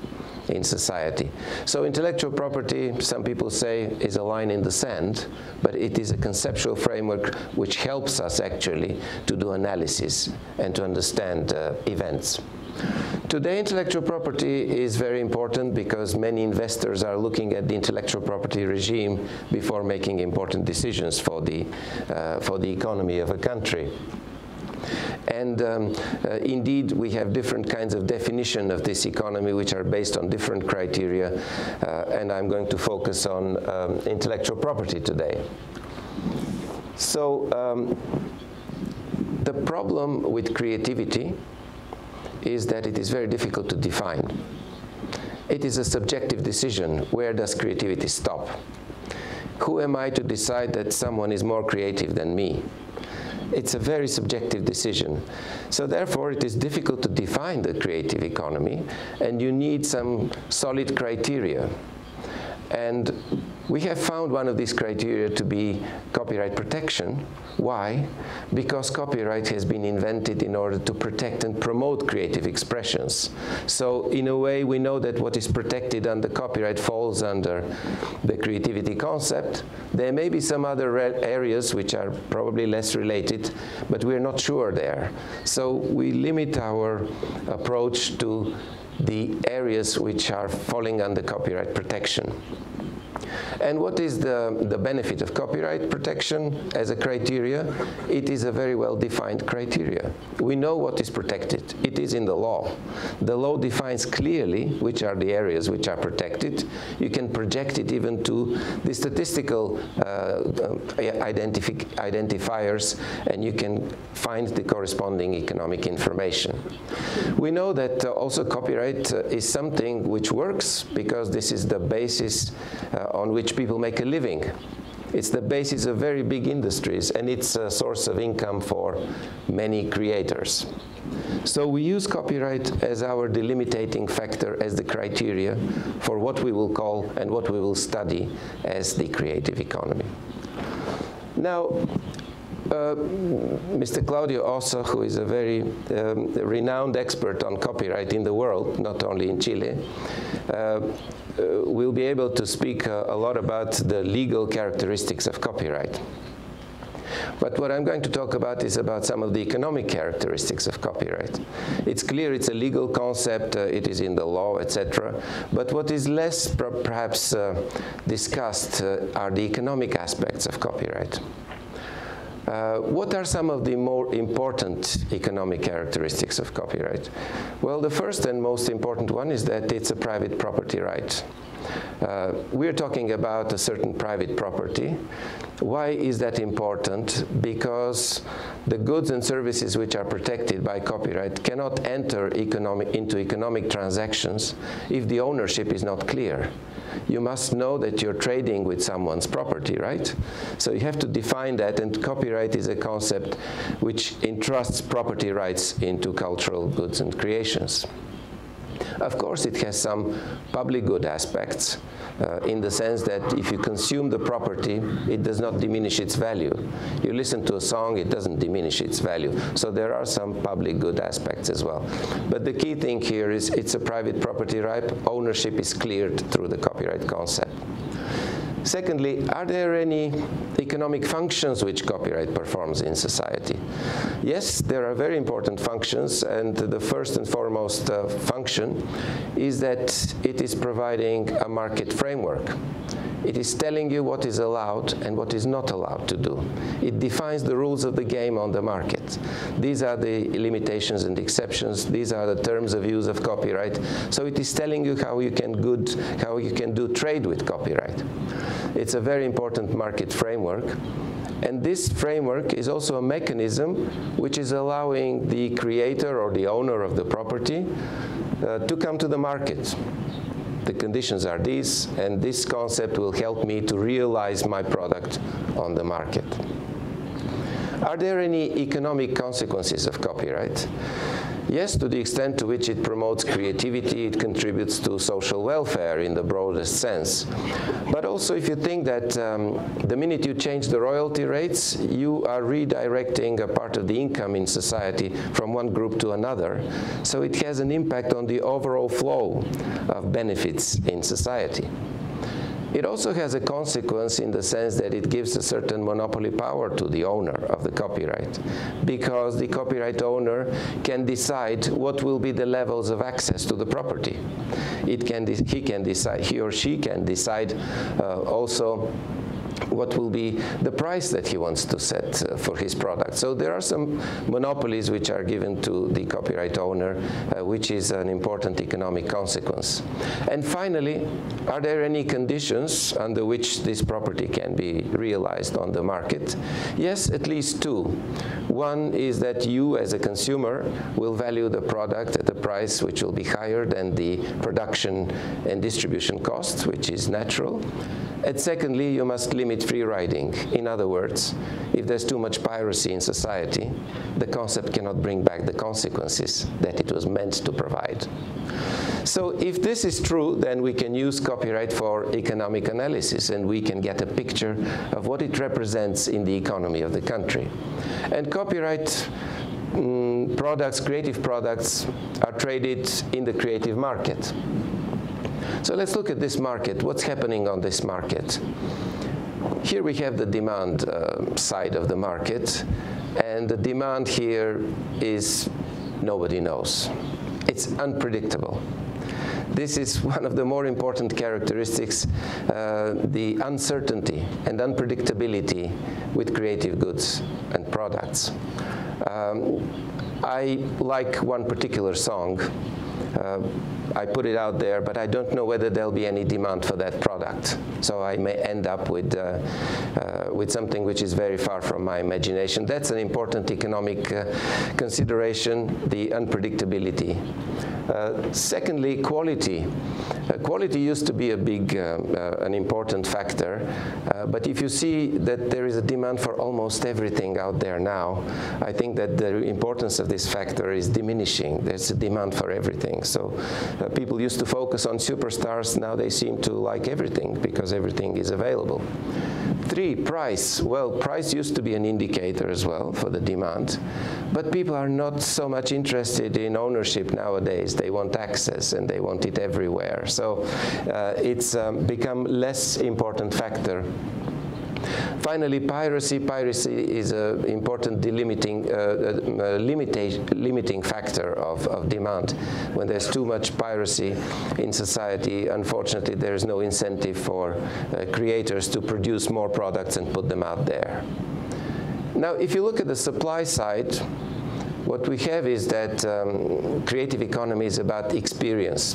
in society. So intellectual property, some people say, is a line in the sand, but it is a conceptual framework which helps us actually to do analysis and to understand events. Today, intellectual property is very important because many investors are looking at the intellectual property regime before making important decisions for the economy of a country. And indeed, we have different kinds of definition of this economy which are based on different criteria, and I'm going to focus on intellectual property today. So the problem with creativity is that it is very difficult to define. It is a subjective decision. Where does creativity stop? Who am I to decide that someone is more creative than me? It's a very subjective decision. So therefore, it is difficult to define the creative economy, and you need some solid criteria. And we have found one of these criteria to be copyright protection. Why? Because copyright has been invented in order to protect and promote creative expressions. So in a way, we know that what is protected under copyright falls under the creativity concept. There may be some other areas which are probably less related, but we're not sure there. So we limit our approach to the areas which are falling under copyright protection. And what is the benefit of copyright protection as a criteria? It is a very well-defined criteria. We know what is protected. It is in the law. The law defines clearly which are the areas which are protected. You can project it even to the statistical identifiers, and you can find the corresponding economic information. We know that also copyright is something which works because this is the basis on which people make a living. It's the basis of very big industries, and it's a source of income for many creators. So we use copyright as our delimiting factor, as the criteria for what we will call and what we will study as the creative economy. Now, Mr. Claudio Ossa, who is a very renowned expert on copyright in the world, not only in Chile, will be able to speak a lot about the legal characteristics of copyright. But what I'm going to talk about is about some of the economic characteristics of copyright. It's clear it's a legal concept, it is in the law, etc. But what is less perhaps discussed are the economic aspects of copyright. What are some of the more important economic characteristics of copyright? Well, the first and most important one is that it's a private property right. We're talking about a certain private property. Why is that important? Because the goods and services which are protected by copyright cannot enter into economic transactions if the ownership is not clear. You must know that you're trading with someone's property, right? So you have to define that, and copyright is a concept which entrusts property rights into cultural goods and creations. Of course, it has some public good aspects in the sense that if you consume the property, it does not diminish its value. You listen to a song, it doesn't diminish its value. So there are some public good aspects as well. But the key thing here is it's a private property right. Ownership is cleared through the copyright concept. Secondly, are there any economic functions which copyright performs in society? Yes, there are very important functions, and the first and foremost function is that it is providing a market framework. It is telling you what is allowed and what is not allowed to do. It defines the rules of the game on the market. These are the limitations and exceptions. These are the terms of use of copyright. So it is telling you how you can do trade with copyright. It's a very important market framework. And this framework is also a mechanism which is allowing the creator or the owner of the property to come to the market. The conditions are these, and this concept will help me to realize my product on the market. Are there any economic consequences of copyright? Yes, to the extent to which it promotes creativity, it contributes to social welfare in the broadest sense. But also, if you think that the minute you change the royalty rates, you are redirecting a part of the income in society from one group to another. So it has an impact on the overall flow of benefits in society. It also has a consequence in the sense that it gives a certain monopoly power to the owner of the copyright, because the copyright owner can decide what will be the levels of access to the property. He or she can decide also what will be the price that he wants to set for his product. So there are some monopolies which are given to the copyright owner, which is an important economic consequence. And finally, are there any conditions under which this property can be realized on the market? Yes, at least two. One is that you, as a consumer, will value the product at a price which will be higher than the production and distribution costs, which is natural. And secondly, you must limit free riding. In other words, if there's too much piracy in society, the concept cannot bring back the consequences that it was meant to provide. So if this is true, then we can use copyright for economic analysis, and we can get a picture of what it represents in the economy of the country. And copyright products, creative products, are traded in the creative market. So let's look at this market. What's happening on this market? Here we have the demand side of the market, and the demand here is nobody knows. It's unpredictable. This is one of the more important characteristics, the uncertainty and unpredictability with creative goods and products. I like one particular song. I put it out there, but I don't know whether there'll be any demand for that product. So I may end up with something which is very far from my imagination. That's an important economic consideration, the unpredictability. Secondly, quality. Quality used to be a big, an important factor, but if you see that there is a demand for almost everything out there now, I think that the importance of this factor is diminishing. There's a demand for everything. So people used to focus on superstars. Now they seem to like everything because everything is available. 3, price. Well, price used to be an indicator as well for the demand, but people are not so much interested in ownership nowadays. They want access, and they want it everywhere. So it's become less important factor Finally, piracy. Piracy is an important limiting factor of demand. When there's too much piracy in society, unfortunately, there is no incentive for creators to produce more products and put them out there. Now, if you look at the supply side, what we have is that creative economy is about experience,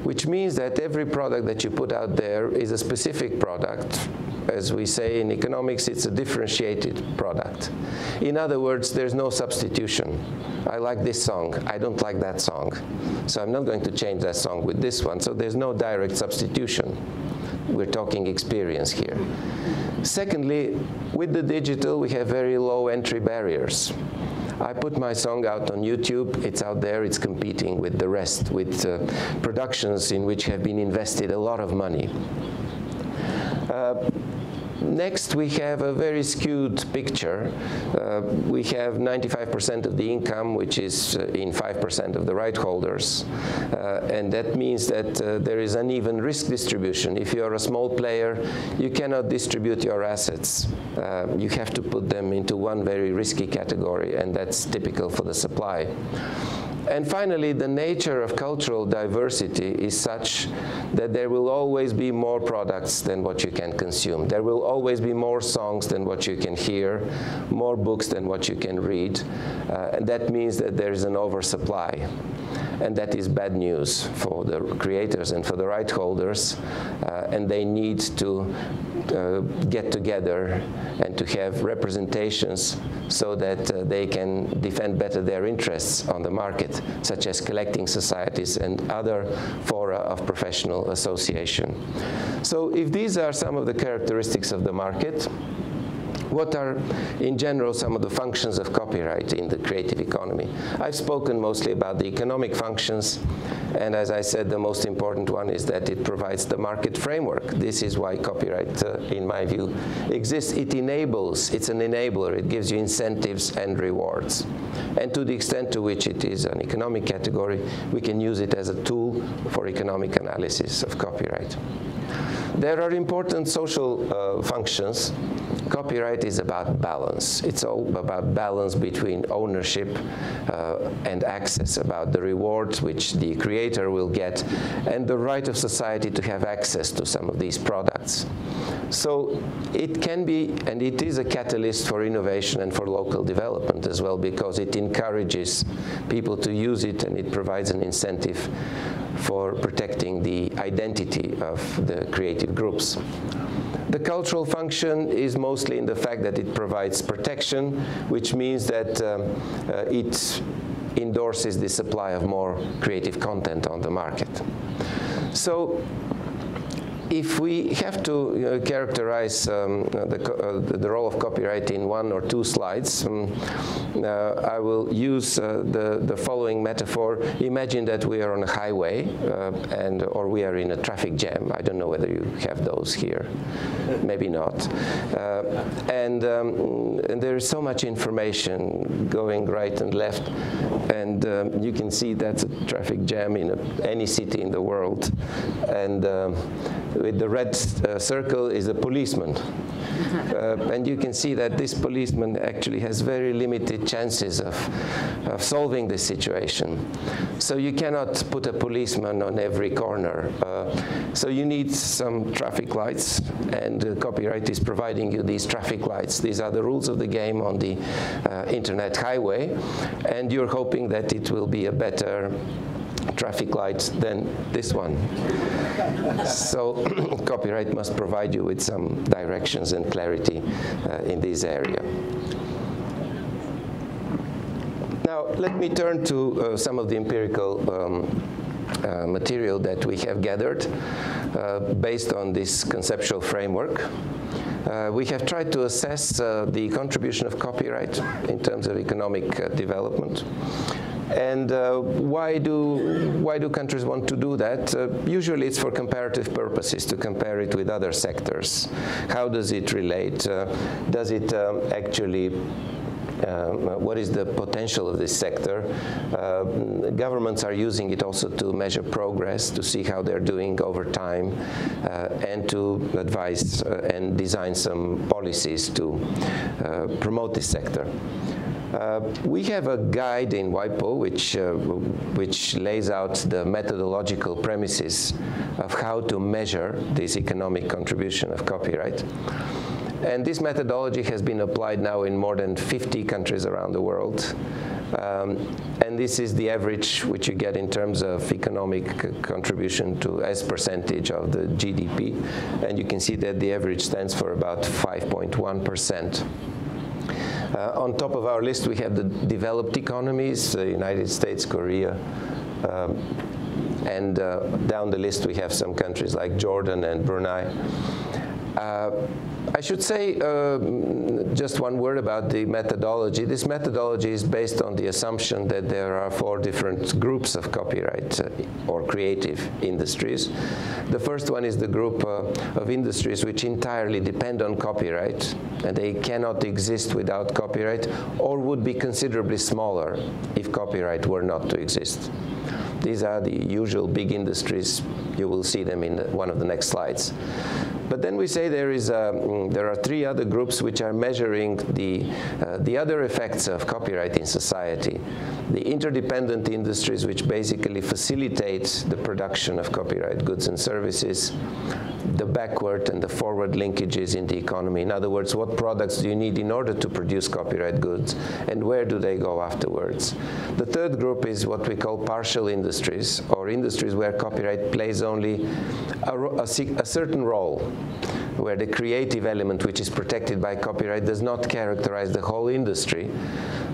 which means that every product that you put out there is a specific product. As we say in economics, it's a differentiated product. In other words, there's no substitution. I like this song, I don't like that song. So I'm not going to change that song with this one. So there's no direct substitution. We're talking experience here. Secondly, with the digital, we have very low entry barriers. I put my song out on YouTube, it's out there, it's competing with the rest, with productions in which have been invested a lot of money. Next, we have a very skewed picture. We have 95% of the income, which is in 5% of the right holders. And that means that there is uneven risk distribution. If you're a small player, you cannot distribute your assets. You have to put them into one very risky category, and that's typical for the supply. And finally, the nature of cultural diversity is such that there will always be more products than what you can consume. There will always be more songs than what you can hear, more books than what you can read. And that means that there is an oversupply. And that is bad news for the creators and for the right holders. And they need to get together and to have representations so that they can defend better their interests on the market, such as collecting societies and other fora of professional association. So if these are some of the characteristics of the market, what are, in general, some of the functions of copyright in the creative economy? I've spoken mostly about the economic functions, and as I said, the most important one is that it provides the market framework. This is why copyright, in my view, exists. It enables, it's an enabler. It gives you incentives and rewards. And to the extent to which it is an economic category, we can use it as a tool for economic analysis of copyright. There are important social functions. Copyright is about balance. It's all about balance between ownership and access, about the rewards which the creator will get, and the right of society to have access to some of these products. So it can be, and it is a catalyst for innovation and for local development as well, because it encourages people to use it, and it provides an incentive for protecting the identity of the creative groups. The cultural function is mostly in the fact that it provides protection, which means that it endorses the supply of more creative content on the market. So if we have to characterize the role of copyright in one or two slides, I will use the following metaphor. Imagine that we are on a highway or we are in a traffic jam. I don't know whether you have those here. Maybe not. And there is so much information going right and left. And you can see that's a traffic jam in any city in the world. And with the red circle is a policeman. And you can see that this policeman actually has very limited chances of solving this situation. So you cannot put a policeman on every corner. So you need some traffic lights, and copyright is providing you these traffic lights. These are the rules of the game on the internet highway, and you're hoping that it will be a better traffic light than this one. So copyright must provide you with some directions and clarity in this area. Now let me turn to some of the empirical material that we have gathered based on this conceptual framework. We have tried to assess the contribution of copyright in terms of economic development. And why do countries want to do that? Usually it's for comparative purposes, to compare it with other sectors. How does it relate? Does it actually what is the potential of this sector. Governments are using it also to measure progress, to see how they're doing over time, and to advise and design some policies to promote this sector. We have a guide in WIPO which lays out the methodological premises of how to measure this economic contribution of copyright. And this methodology has been applied now in more than 50 countries around the world. And this is the average which you get in terms of economic contribution to as percentage of the GDP. And you can see that the average stands for about 5.1%. On top of our list, we have the developed economies, the United States, Korea, and down the list we have some countries like Jordan and Brunei. I should say just one word about the methodology. This methodology is based on the assumption that there are 4 different groups of copyright or creative industries. The first one is the group of industries which entirely depend on copyright, and they cannot exist without copyright, or would be considerably smaller if copyright were not to exist. These are the usual big industries. You will see them in one of the next slides. But then we say there are 3 other groups which are measuring the other effects of copyright in society. The interdependent industries, which basically facilitate the production of copyright goods and services. The backward and the forward linkages in the economy. In other words, what products do you need in order to produce copyright goods, and where do they go afterwards? The third group is what we call partial industries, or industries where copyright plays only a certain role, where the creative element which is protected by copyright does not characterize the whole industry.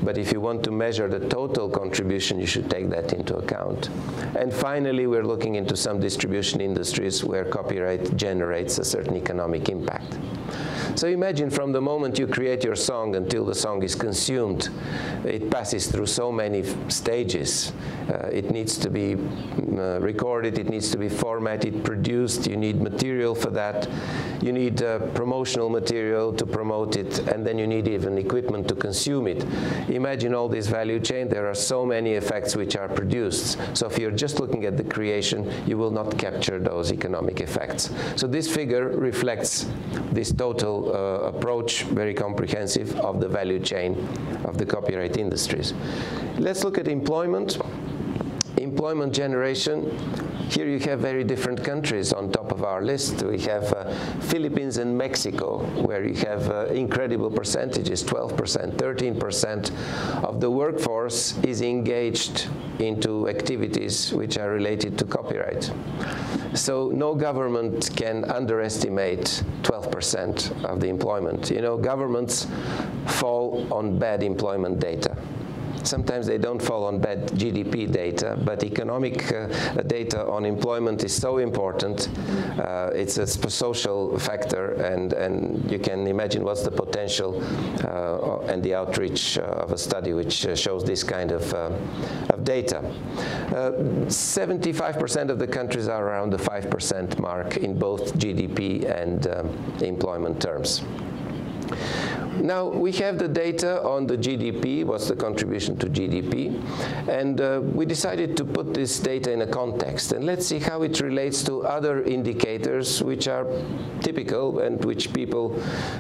But if you want to measure the total contribution, you should take that into account. And finally, we're looking into some distribution industries where copyright generates a certain economic impact. So imagine from the moment you create your song until the song is consumed, it passes through so many stages. It needs to be recorded, it needs to be formatted, produced, you need material for that, you need promotional material to promote it, and then you need even equipment to consume it. Imagine all this value chain. There are so many effects which are produced. So if you're just looking at the creation, you will not capture those economic effects. So this figure reflects this total approach, very comprehensive, of the value chain of the copyright industries. Let's look at employment. Employment generation. Here you have very different countries on top of our list. We have Philippines and Mexico, where you have incredible percentages, 12%, 13% of the workforce is engaged into activities which are related to copyright. So no government can underestimate 12% of the employment. You know, governments fall on bad employment data. Sometimes they don't fall on bad GDP data, but economic data on employment is so important. It's a social factor, and you can imagine what's the potential and the outreach of a study which shows this kind of data. 75% of the countries are around the 5% mark in both GDP and employment terms. Now, we have the data on the GDP, what's the contribution to GDP, and we decided to put this data in a context, and let's see how it relates to other indicators which are typical and which people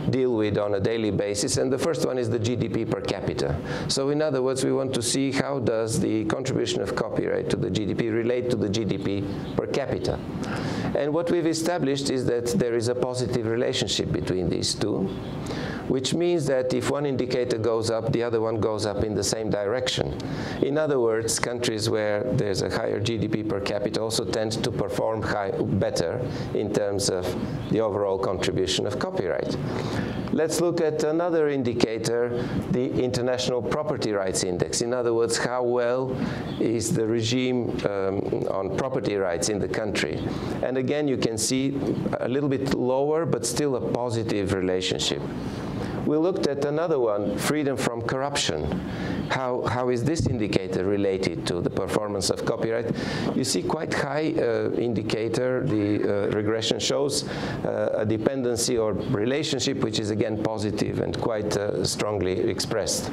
deal with on a daily basis, and the first one is the GDP per capita. So in other words, we want to see how does the contribution of copyright to the GDP relate to the GDP per capita. And what we've established is that there is a positive relationship between these two, which means that if one indicator goes up, the other one goes up in the same direction. In other words, countries where there's a higher GDP per capita also tend to perform better in terms of the overall contribution of copyright. Let's look at another indicator, the International Property Rights Index. In other words, how well is the regime on property rights in the country. And again, you can see a little bit lower, but still a positive relationship. We looked at another one, freedom from corruption. how is this indicator related to the performance of copyright? You see quite high indicator. The regression shows a dependency or relationship, which is again positive and quite strongly expressed.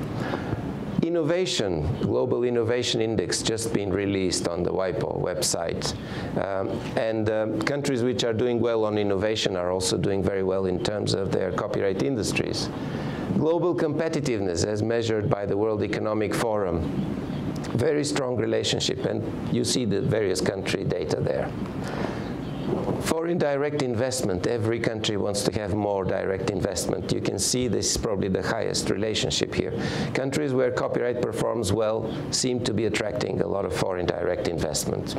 Innovation, Global Innovation Index, just been released on the WIPO website. Countries which are doing well on innovation are also doing very well in terms of their copyright industries. Global competitiveness, as measured by the World Economic Forum, very strong relationship, and you see the various country data there. Foreign direct investment, every country wants to have more direct investment. You can see this is probably the highest relationship here. Countries where copyright performs well seem to be attracting a lot of foreign direct investment.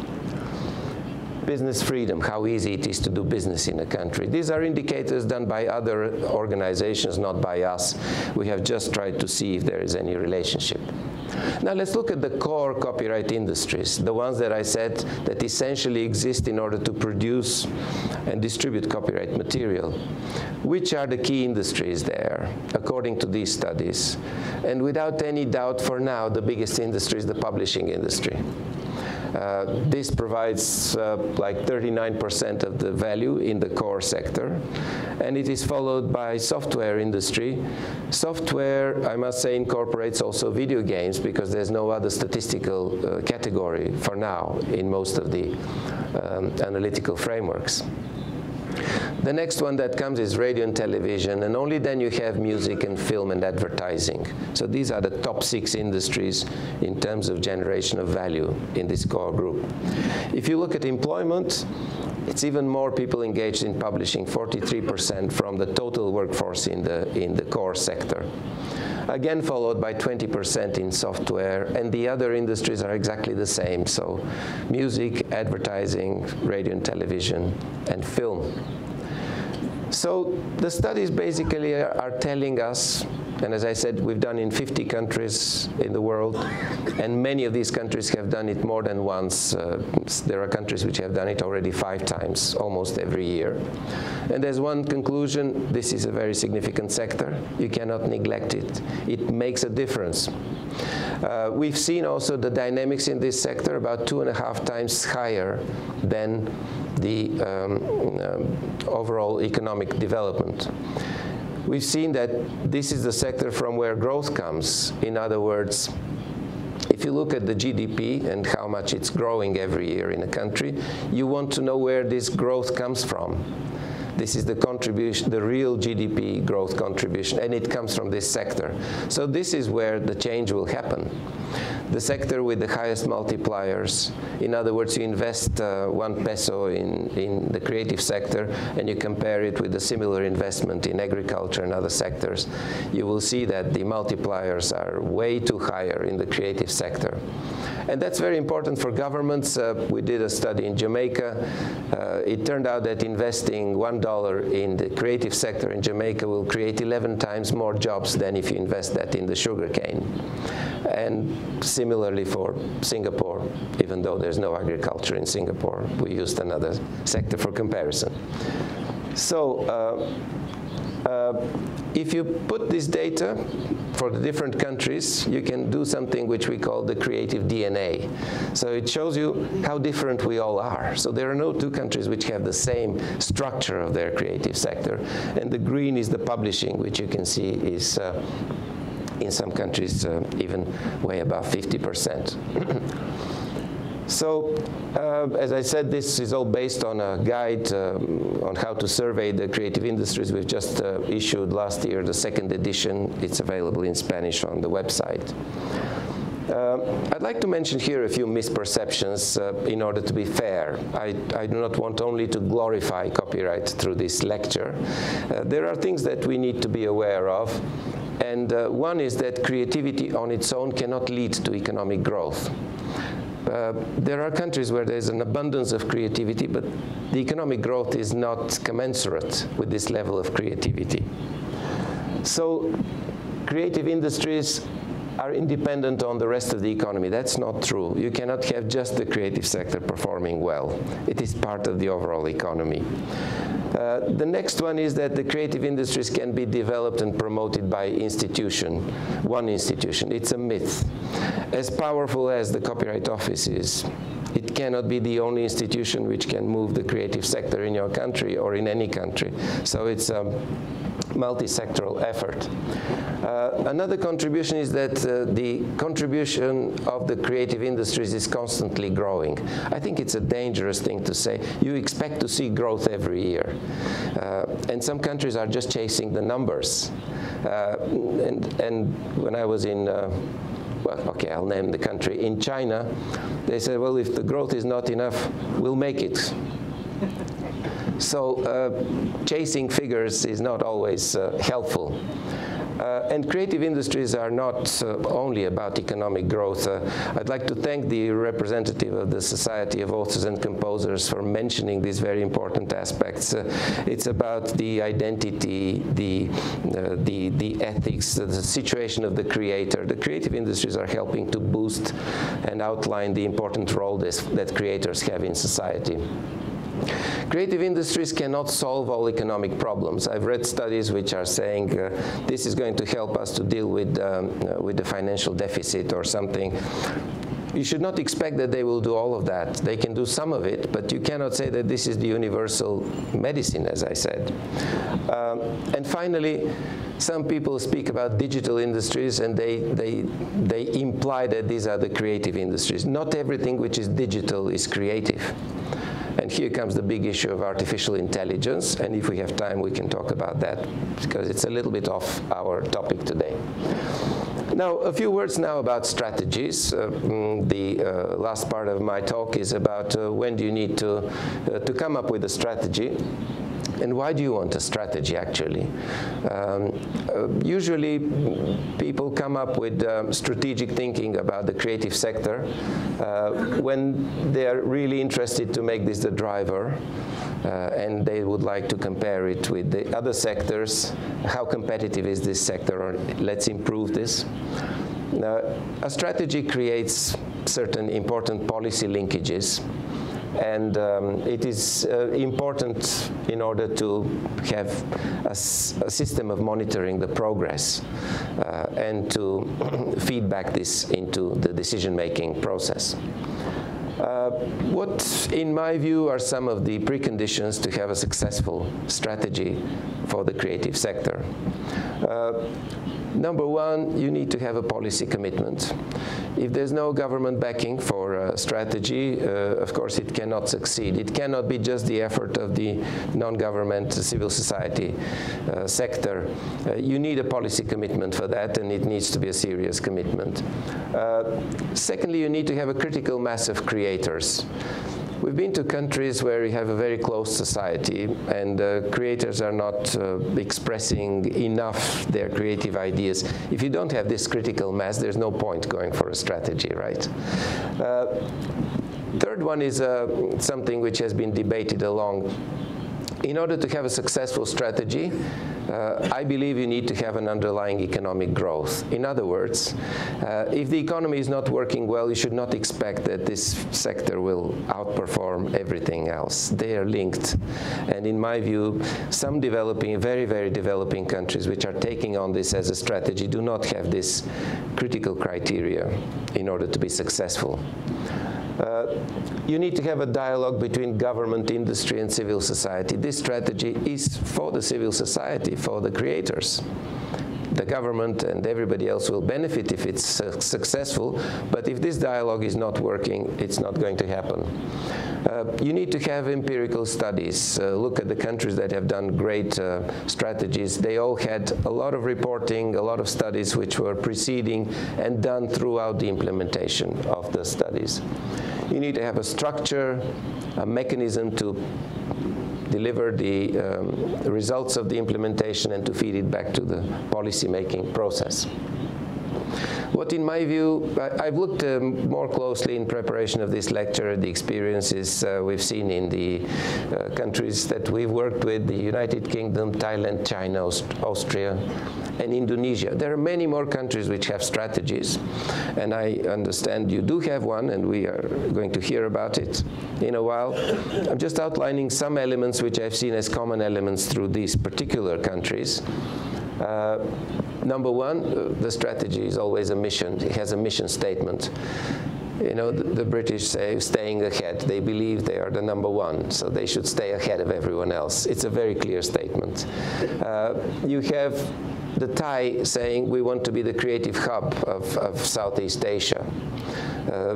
Business freedom, how easy it is to do business in a country. These are indicators done by other organizations, not by us. We have just tried to see if there is any relationship. Now let's look at the core copyright industries, the ones that I said that essentially exist in order to produce and distribute copyright material. Which are the key industries there, according to these studies? And without any doubt, for now, the biggest industry is the publishing industry. This provides like 39% of the value in the core sector, and it is followed by software industry. Software, I must say, incorporates also video games because there's no other statistical category for now in most of the analytical frameworks. The next one that comes is radio and television, and only then you have music and film and advertising. So these are the top 6 industries in terms of generation of value in this core group. If you look at employment, it's even more people engaged in publishing, 43% from the total workforce in the core sector. Again, followed by 20% in software, and the other industries are exactly the same. So music, advertising, radio and television, and film. So the studies basically are telling us, and as I said, we've done in 50 countries in the world, and many of these countries have done it more than once. There are countries which have done it already 5 times, almost every year. And there's one conclusion: this is a very significant sector. You cannot neglect it. It makes a difference. We've seen also the dynamics in this sector about 2.5 times higher than the overall economic development. We've seen that this is the sector from where growth comes. In other words, if you look at the GDP and how much it's growing every year in a country, you want to know where this growth comes from. This is the contribution, the real GDP growth contribution, and it comes from this sector. So this is where the change will happen. The sector with the highest multipliers. In other words, you invest 1 peso in the creative sector, and you compare it with a similar investment in agriculture and other sectors, you will see that the multipliers are way too higher in the creative sector. And that's very important for governments. We did a study in Jamaica. It turned out that investing $1 in the creative sector in Jamaica will create 11 times more jobs than if you invest that in the sugarcane. And similarly for Singapore, even though there's no agriculture in Singapore, we used another sector for comparison. So if you put this data for the different countries, you can do something which we call the creative DNA. So it shows you how different we all are. So there are no 2 countries which have the same structure of their creative sector. And the green is the publishing, which you can see is in some countries even way above 50%. So, as I said, this is all based on a guide on how to survey the creative industries. We've just issued last year the 2nd edition. It's available in Spanish on the website. I'd like to mention here a few misperceptions in order to be fair. I do not want only to glorify copyright through this lecture. There are things that we need to be aware of. And one is that creativity on its own cannot lead to economic growth. There are countries where there's an abundance of creativity, but the economic growth is not commensurate with this level of creativity. So creative industries are independent on the rest of the economy. That's not true. You cannot have just the creative sector performing well. It is part of the overall economy. The next one is that the creative industries can be developed and promoted by one institution. It's a myth. As powerful as the Copyright Office is, it cannot be the only institution which can move the creative sector in your country or in any country. So it's a multi-sectoral effort. Another contribution is that the contribution of the creative industries is constantly growing. I think it's a dangerous thing to say. You expect to see growth every year. And some countries are just chasing the numbers. And when I was in well, okay, I'll name the country. In China, they said, well, if the growth is not enough, we'll make it. So chasing figures is not always helpful. And creative industries are not only about economic growth. I'd like to thank the representative of the Society of Authors and Composers for mentioning these very important aspects. It's about the identity, the ethics, the situation of the creator. The creative industries are helping to boost and outline the important role that creators have in society. Creative industries cannot solve all economic problems. I've read studies which are saying this is going to help us to deal with the financial deficit or something. You should not expect that they will do all of that. They can do some of it, but you cannot say that this is the universal medicine, as I said. And finally, some people speak about digital industries, and they imply that these are the creative industries. Not everything which is digital is creative. And here comes the big issue of artificial intelligence, and if we have time, we can talk about that, because it's a little bit off our topic today. Now, a few words now about strategies. The last part of my talk is about when do you need to come up with a strategy. And why do you want a strategy, actually? Usually, people come up with strategic thinking about the creative sector when they're really interested to make this the driver, and they would like to compare it with the other sectors. How competitive is this sector? Or let's improve this. A strategy creates certain important policy linkages. And it is important in order to have a system of monitoring the progress and to feedback this into the decision-making process. What, in my view, are some of the preconditions to have a successful strategy for the creative sector? Number one, you need to have a policy commitment. If there's no government backing for a strategy, of course it cannot succeed. It cannot be just the effort of the non-government civil society sector. You need a policy commitment for that, and it needs to be a serious commitment. Secondly, you need to have a critical mass of creators. We've been to countries where you have a very closed society, and creators are not expressing enough their creative ideas. If you don't have this critical mass, there's no point going for a strategy, right? Third one is something which has been debated along. In order to have a successful strategy, I believe you need to have an underlying economic growth. In other words, if the economy is not working well, you should not expect that this sector will outperform everything else. They are linked. And in my view, some developing, very, very developing countries which are taking on this as a strategy do not have this critical criteria in order to be successful. You need to have a dialogue between government, industry, and civil society. This strategy is for the civil society, for the creators. The government and everybody else will benefit if it's successful, but if this dialogue is not working, it's not going to happen. You need to have empirical studies. Look at the countries that have done great strategies. They all had a lot of reporting, a lot of studies which were preceding and done throughout the implementation of the studies. You need to have a structure, a mechanism to deliver the results of the implementation and to feed it back to the policy-making process. What in my view, I've looked more closely in preparation of this lecture at the experiences we've seen in the countries that we've worked with, the United Kingdom, Thailand, China, Austria, and Indonesia. There are many more countries which have strategies, and I understand you do have one, and we are going to hear about it in a while. I'm just outlining some elements which I've seen as common elements through these particular countries. Number one, the strategy is always a mission. It has a mission statement. You know, the British say staying ahead. They believe they are the number one, so they should stay ahead of everyone else. It's a very clear statement. You have the Thai saying we want to be the creative hub of Southeast Asia.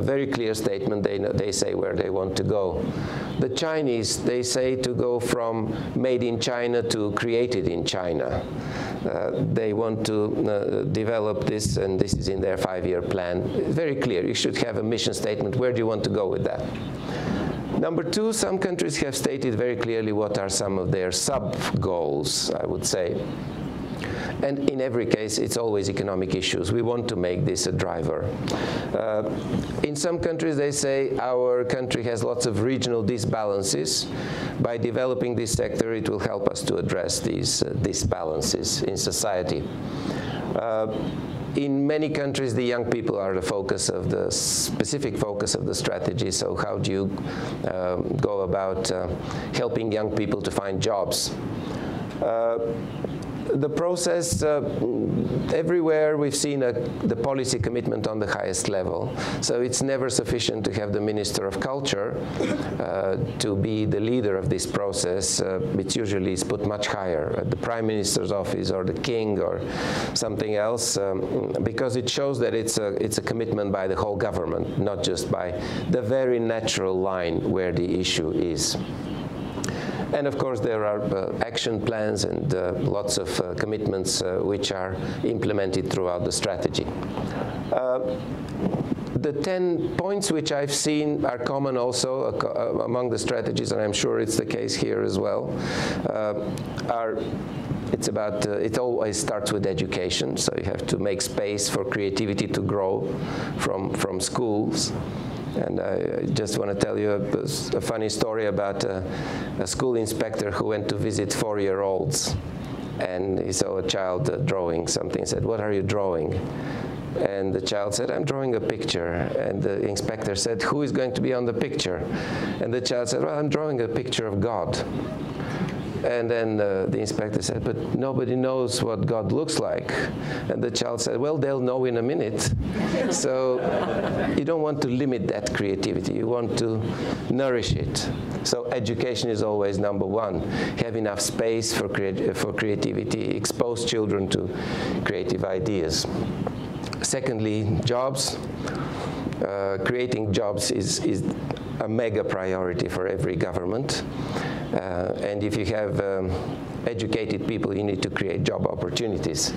Very clear statement. They say where they want to go. The Chinese, they say to go from made in China to created in China. They want to develop this, and this is in their 5-year plan. It's very clear. You should have a mission statement. Where do you want to go with that? Number two, some countries have stated very clearly what are some of their sub-goals, I would say. And in every case, it's always economic issues. We want to make this a driver. In some countries, they say our country has lots of regional disbalances. By developing this sector, it will help us to address these disbalances in society. In many countries, the young people are the focus of the specific focus of the strategy. So how do you go about helping young people to find jobs? The process, everywhere we've seen the policy commitment on the highest level. So it's never sufficient to have the Minister of Culture to be the leader of this process. It usually is put much higher at the Prime Minister's office or the King or something else, because it shows that it's a commitment by the whole government, not just by the very natural line where the issue is. And of course, there are action plans and lots of commitments which are implemented throughout the strategy. The 10 points which I've seen are common also among the strategies, and I'm sure it's the case here as well. It always starts with education, so you have to make space for creativity to grow from schools. And I just want to tell you a funny story about a school inspector who went to visit 4-year-olds. And he saw a child drawing something. He said, "What are you drawing?" And the child said, "I'm drawing a picture." And the inspector said, "Who is going to be on the picture?" And the child said, "Well, I'm drawing a picture of God." And then the inspector said, "But nobody knows what God looks like." And the child said, "Well, they'll know in a minute." So you don't want to limit that creativity. You want to nourish it. So education is always number one. Have enough space for creativity. Expose children to creative ideas. Secondly, jobs. Creating jobs is a mega priority for every government. And if you have educated people, you need to create job opportunities.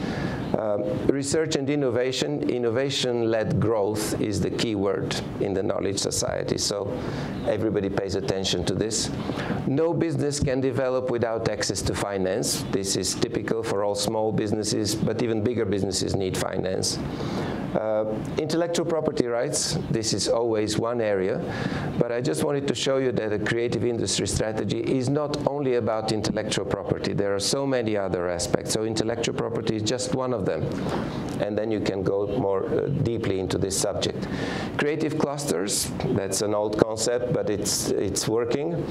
Research and innovation, innovation-led growth is the key word in the knowledge society, so everybody pays attention to this. No business can develop without access to finance. This is typical for all small businesses, but even bigger businesses need finance. Intellectual property rights, this is always one area, but I just wanted to show you that a creative industry strategy is not only about intellectual property. There are so many other aspects. So intellectual property is just one of them. And then you can go more deeply into this subject. Creative clusters, that's an old concept, but it's working.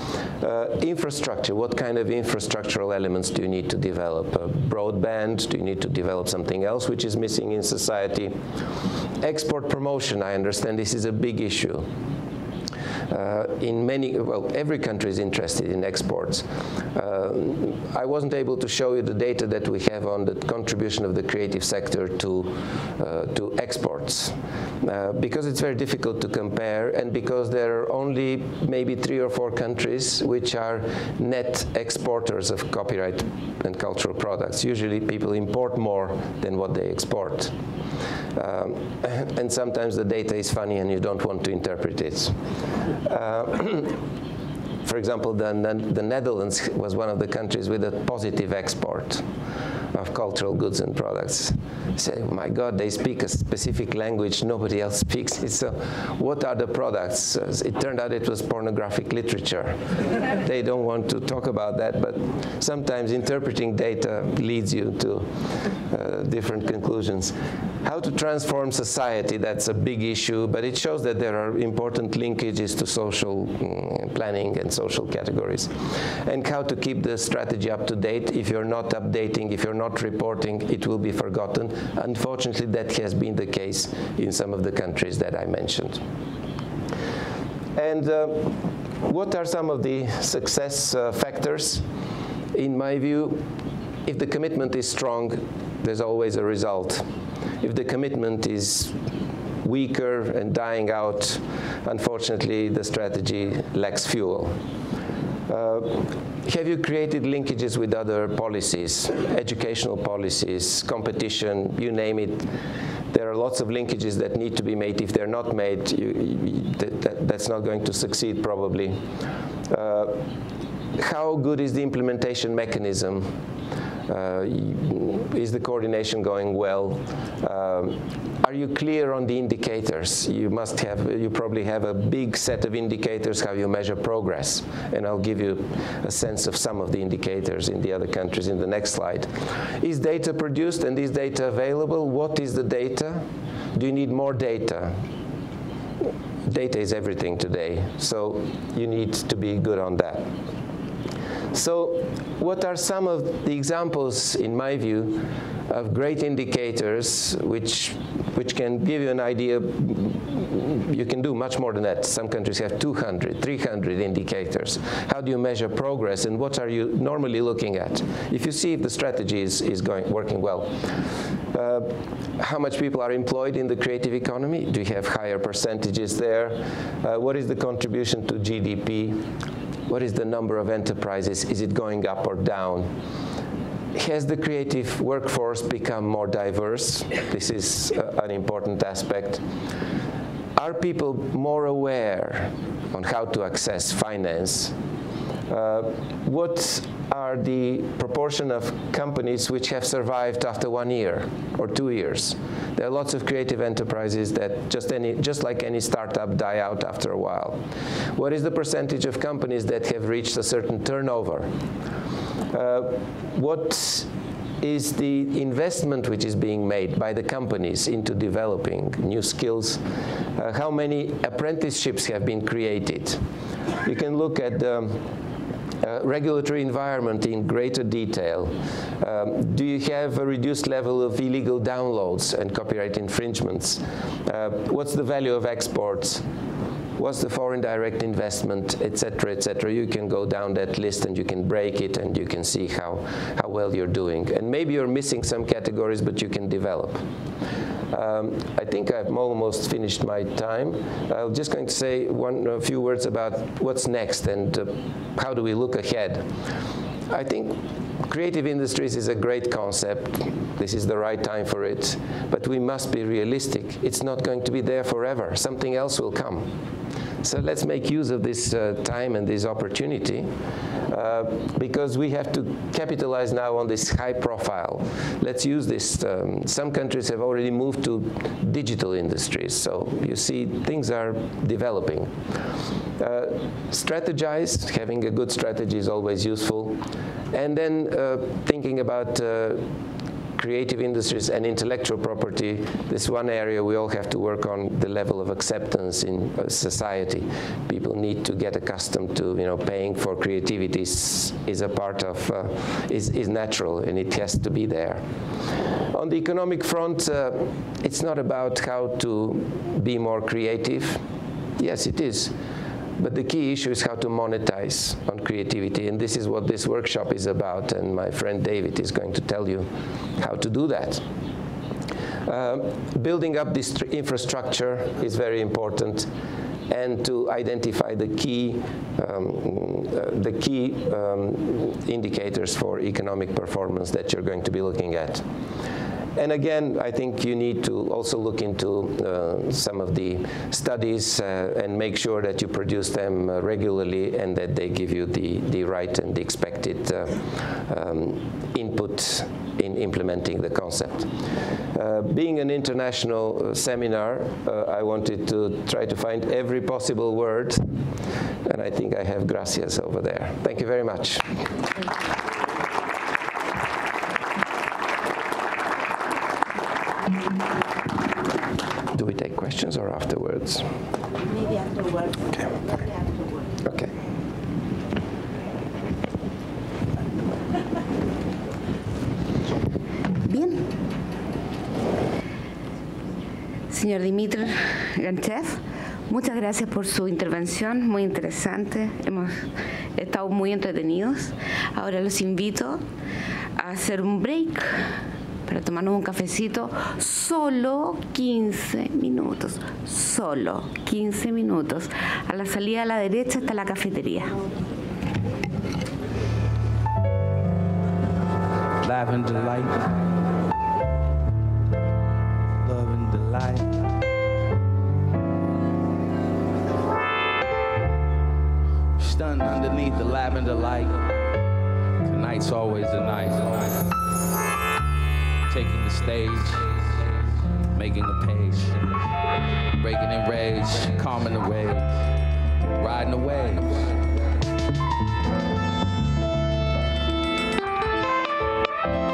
Infrastructure, what kind of infrastructural elements do you need to develop? Broadband, do you need to develop something else which is missing in society? Export promotion, I understand this is a big issue. Every country is interested in exports. I wasn't able to show you the data that we have on the contribution of the creative sector to exports, because it's very difficult to compare, and because there are only maybe 3 or 4 countries which are net exporters of copyright and cultural products. Usually people import more than what they export. And sometimes the data is funny and you don't want to interpret it. For example, the Netherlands was one of the countries with a positive export. of cultural goods and products. Say, my God, they speak a specific language nobody else speaks it. So what are the products? It turned out it was pornographic literature. They don't want to talk about that, but sometimes interpreting data leads you to different conclusions. How to transform society, that's a big issue, but it shows that there are important linkages to social planning and social categories. And how to keep the strategy up to date. If you're not updating, if you're not reporting, it will be forgotten. Unfortunately, that has been the case in some of the countries that I mentioned. And what are some of the success factors? In my view, if the commitment is strong, there's always a result. If the commitment is weaker and dying out, unfortunately, the strategy lacks fuel. Have you created linkages with other policies, educational policies, competition, you name it? There are lots of linkages that need to be made. If they're not made, that's not going to succeed probably. How good is the implementation mechanism? Is the coordination going well? Are you clear on the indicators? You probably have a big set of indicators how you measure progress, and I'll give you a sense of some of the indicators in the other countries in the next slide. Is data produced and is data available? What is the data? Do you need more data? Data is everything today, so you need to be good on that. So what are some of the examples, in my view, of great indicators which can give you an idea? You can do much more than that. Some countries have 200, 300 indicators. How do you measure progress, and what are you normally looking at? If you see if the strategy is working well. How much people are employed in the creative economy? Do you have higher percentages there? What is the contribution to GDP? What is the number of enterprises? Is it going up or down? Has the creative workforce become more diverse? This is an important aspect. Are people more aware on how to access finance? What are the proportion of companies which have survived after 1 year or 2 years? There are lots of creative enterprises that just like any startup die out after a while. What is the percentage of companies that have reached a certain turnover? What is the investment which is being made by the companies into developing new skills? How many apprenticeships have been created? You can look at the regulatory environment in greater detail. Do you have a reduced level of illegal downloads and copyright infringements? What's the value of exports? What's the foreign direct investment, et cetera, et cetera? You can go down that list and you can break it and you can see how well you're doing. And maybe you're missing some categories, but you can develop. I think I've almost finished my time. I'm just going to say a few words about what's next and how do we look ahead. I think creative industries is a great concept. This is the right time for it, but we must be realistic. It's not going to be there forever. Something else will come. So let's make use of this time and this opportunity because we have to capitalize now on this high profile. Let's use this. Some countries have already moved to digital industries, so you see things are developing. Strategize. Having a good strategy is always useful. And then thinking about creative industries and intellectual property, this one area we all have to work on, the level of acceptance in society. People need to get accustomed to, paying for creativity is a part of, is natural, and it has to be there. On the economic front, it's not about how to be more creative. Yes, it is. But the key issue is how to monetize on creativity, and this is what this workshop is about, and my friend David is going to tell you how to do that. Building up this infrastructure is very important, and to identify the key indicators for economic performance that you're going to be looking at. And again, I think you need to also look into some of the studies and make sure that you produce them regularly and that they give you the right and the expected input in implementing the concept. Being an international seminar, I wanted to try to find every possible word, and I think I have gracias over there. Thank you very much. Do we take questions or afterwards? Maybe afterwards. Okay. Okay. Bien. Señor Dimitri Ganchev, muchas gracias por su intervención, muy interesante. Hemos estado muy entretenidos. Ahora los invito a hacer un break para tomarnos un cafecito, solo 15 minutos, solo 15 minutos. A la salida a la derecha está la cafetería. Live and delight, love and delight. Stunned underneath the lavender light. Tonight's always the night. Taking the stage, making a page, breaking in rage, calming the wave, riding the wave.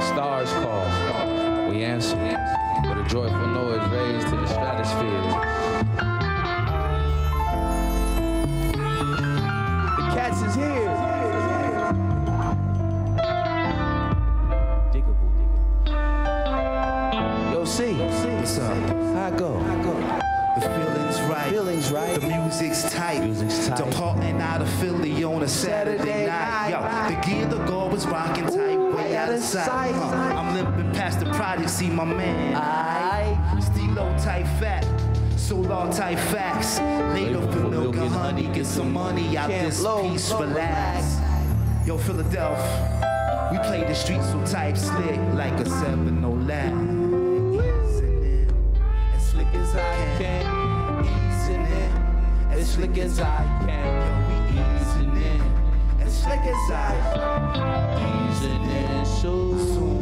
Stars call, we answer, with a joyful noise raised to the stratosphere. The cats is here. Yo, see, what's up? How I go? The feeling's right. Feelings right. The music's tight. Music's tight. Departing out of Philly on a Saturday night. Yo, the gear the guard was rocking tight, way out of sight. I'm limping past the project, see my man. Stilo type fat, solar type facts. Later for milk and honey, get some money out this piece, relax. Yo, Philadelphia, we play the streets so type slick like a 7-0 lap. Easing in, as slick as I can. Easing in, as slick as I can. Yo, we easing in, as slick as I. Easing in, soon.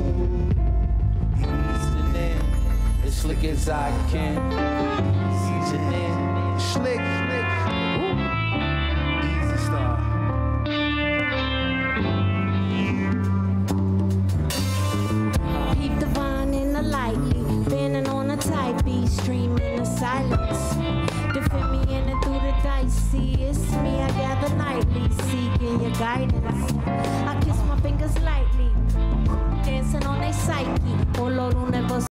Easing in, as slick as I can. Easing in, slick. Easy star. Peep the vine in the lightly, bending on a tight beat, streaming the silence. Defend me in and through the dice. See, it's me, I gather nightly, seeking your guidance. I kiss my fingers lightly, dancing on a psyche. Oh Lord,